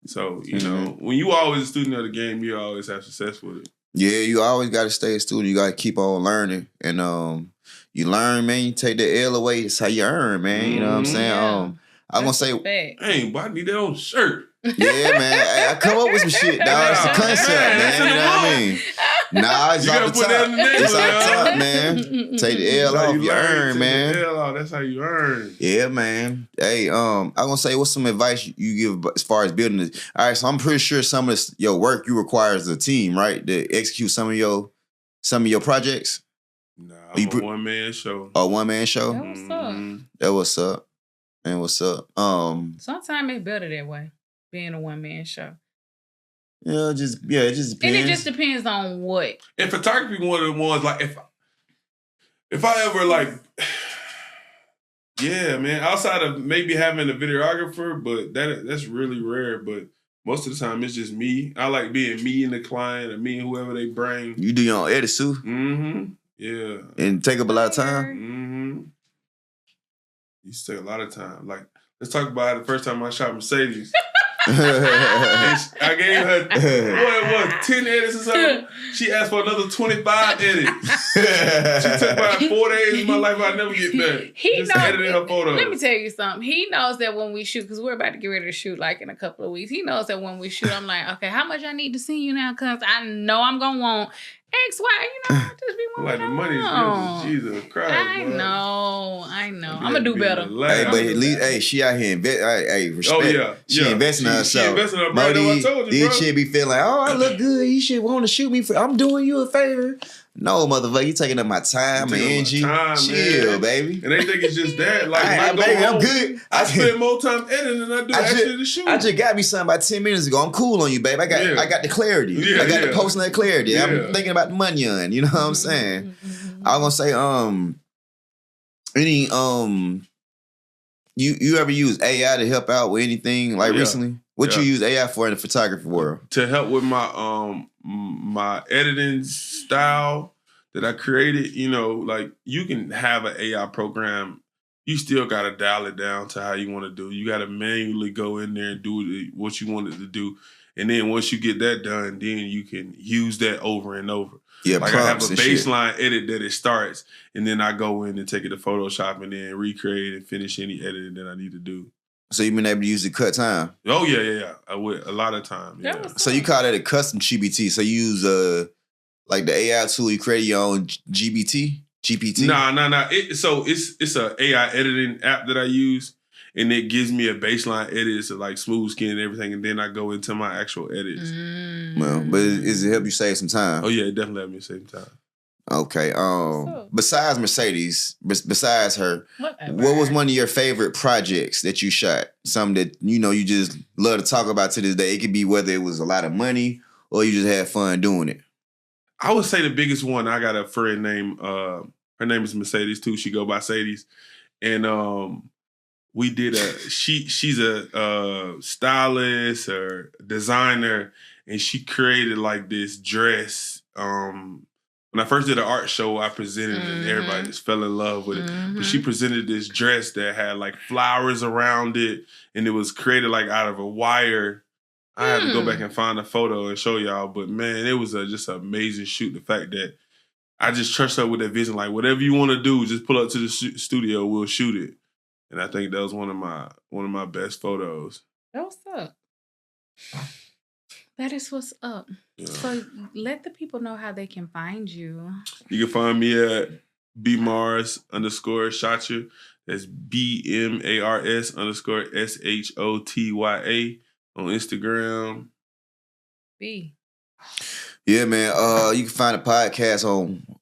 So, you know, when you always a student of the game, you always have success with it. Yeah, you always got to stay a student. You got to keep on learning. And you learn, man, you take the L away. It's how you earn, man. You know what I'm saying? I'm going to say... Hey, but I need that on shirt. Yeah, man. I come up with some shit, dog. It's the concept, man. You know what I mean? Nah, it's off the top. It's off the top, man. Take the L off, you earn, man. The L off, that's how you earn. Yeah, man. Hey, I'm gonna say, what's some advice you give as far as building this? All right, so I'm pretty sure some of your work you require as a team, right, to execute some of your projects. Nah, I'm a one-man show. A one-man show. That what's up. That what's up. And what's up? Sometimes it's better that way, being a one-man show. Yeah, it just depends. And it just depends on what. And photography, one of the ones, like, if I ever, like, yeah, man, outside of maybe having a videographer, but that's really rare, but most of the time it's just me. I like being me and the client, or me and whoever they bring. You do your own edit, too? Mm-hmm. Yeah. And take up a lot of time? Mm-hmm. Used to take a lot of time. Like, let's talk about the first time I shot Mercedes. I gave her 10 edits or something. She asked for another 25 edits. She took about 4 days of my life I'll never get back. Just editing her photos. Let me tell you something. He knows that when we shoot, because we're about to get ready to shoot like in a couple of weeks. He knows that when we shoot, I'm like, okay, how much I need to see you now? Because I know I'm going to want X, Y, you know, just be one. Like the money's Jesus Christ. I know. I'm going to do better. Hey, but at least, she out here respect. Oh, yeah. She investing in herself. She investing in her brand. I told you, these shit be feeling like, oh, I look good. You should want to shoot me. I'm doing you a favor. No, motherfucker, you taking up my time and energy. Chill, baby. And they think it's just that. Like, baby, I'm good. I spend more time editing than I do actually to shoot. I just got me something about 10 minutes ago. I'm cool on you, babe. I got the clarity. I got the posting that clarity. I'm thinking about the money on. You know what I'm saying? I was gonna say, you ever use AI to help out with anything like recently? What you use AI for in the photography world? To help with my my editing style that I created, you know, like you can have an AI program. You still got to dial it down to how you want to do. You got to manually go in there and do what you wanted to do. And then once you get that done, then you can use that over and over. Yeah, like I have a baseline edit that it starts, and then I go in and take it to Photoshop and then recreate and finish any editing that I need to do. So you've been able to use it cut time? Oh, yeah. I would a lot of time, yeah. So you call that a custom GPT. So you use like the AI tool, you create your own GPT? Nah. It's a AI editing app that I use, and it gives me a baseline edit. It's like smooth skin and everything, and then I go into my actual edits. Well, but does it help you save some time? Oh, yeah, it definitely helped me save time. Okay. Besides Mercedes, besides her, what was one of your favorite projects that you shot? Something that you just love to talk about to this day. It could be whether it was a lot of money or you just had fun doing it. I would say the biggest one. I got a friend named her name is Mercedes too. She go by Sadie's, and we did she's a stylist or designer, and she created like this dress. When I first did an art show, I presented it and everybody just fell in love with it. But she presented this dress that had like flowers around it, and it was created like out of a wire. I have to go back and find a photo and show y'all. But man, it was just an amazing shoot. The fact that I just trust her with that vision. Like, whatever you want to do, just pull up to the studio, we'll shoot it. And I think that was one of my best photos. What's up? That is what's up. Yeah. So let the people know how they can find you. You can find me at bmars_Shotya. That's BMARS_SHOTYA on Instagram. B. Yeah, man. You can find the podcast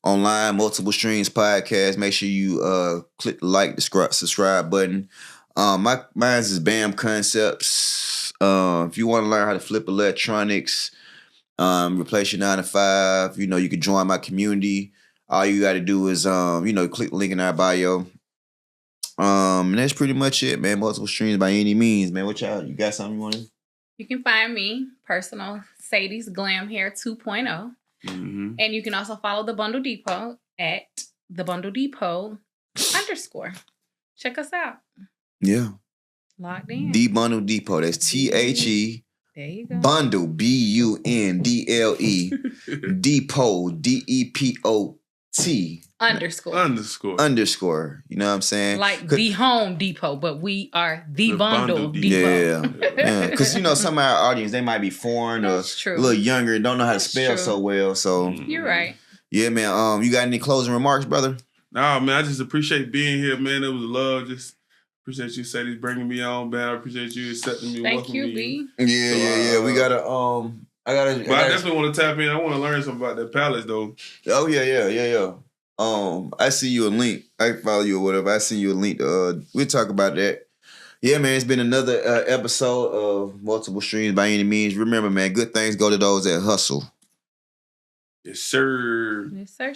online, Multiple Streams Podcast. Make sure you click the like, subscribe button. Mine is BAM Concepts. If you want to learn how to flip electronics, replace your 9 to 5, you can join my community. All you got to do is, click the link in our bio. And that's pretty much it, man. Multiple Streams by any means, man. What y'all? You got something you want to? You can find me, personal Sadie's Glam Hair 2.0. And you can also follow The Bundle Depot at The Bundle Depot _. Check us out. Yeah. Locked in. The Bundle Depot. That's THE. There you go. Bundle, BUNDLE. Depot, DEPOT. _. You know what I'm saying? Like the Home Depot, but we are the Bundle Depot. Yeah. Because, some of our audience, they might be foreign or a little younger and don't know how to spell so well. So you're right. Yeah, man. You got any closing remarks, brother? No, man. I just appreciate being here, man. It was love. Just appreciate you, Sadie, bringing me on, man. I appreciate you accepting me. Thank you, B. Yeah. We gotta. I definitely want to tap in. I want to learn something about that palace, though. Oh yeah. I see you a link. I follow you or whatever. I send you a link. We'll talk about that. Yeah, man. It's been another episode of Multiple Streams by any means. Remember, man, good things go to those that hustle. Yes, sir. Yes, sir.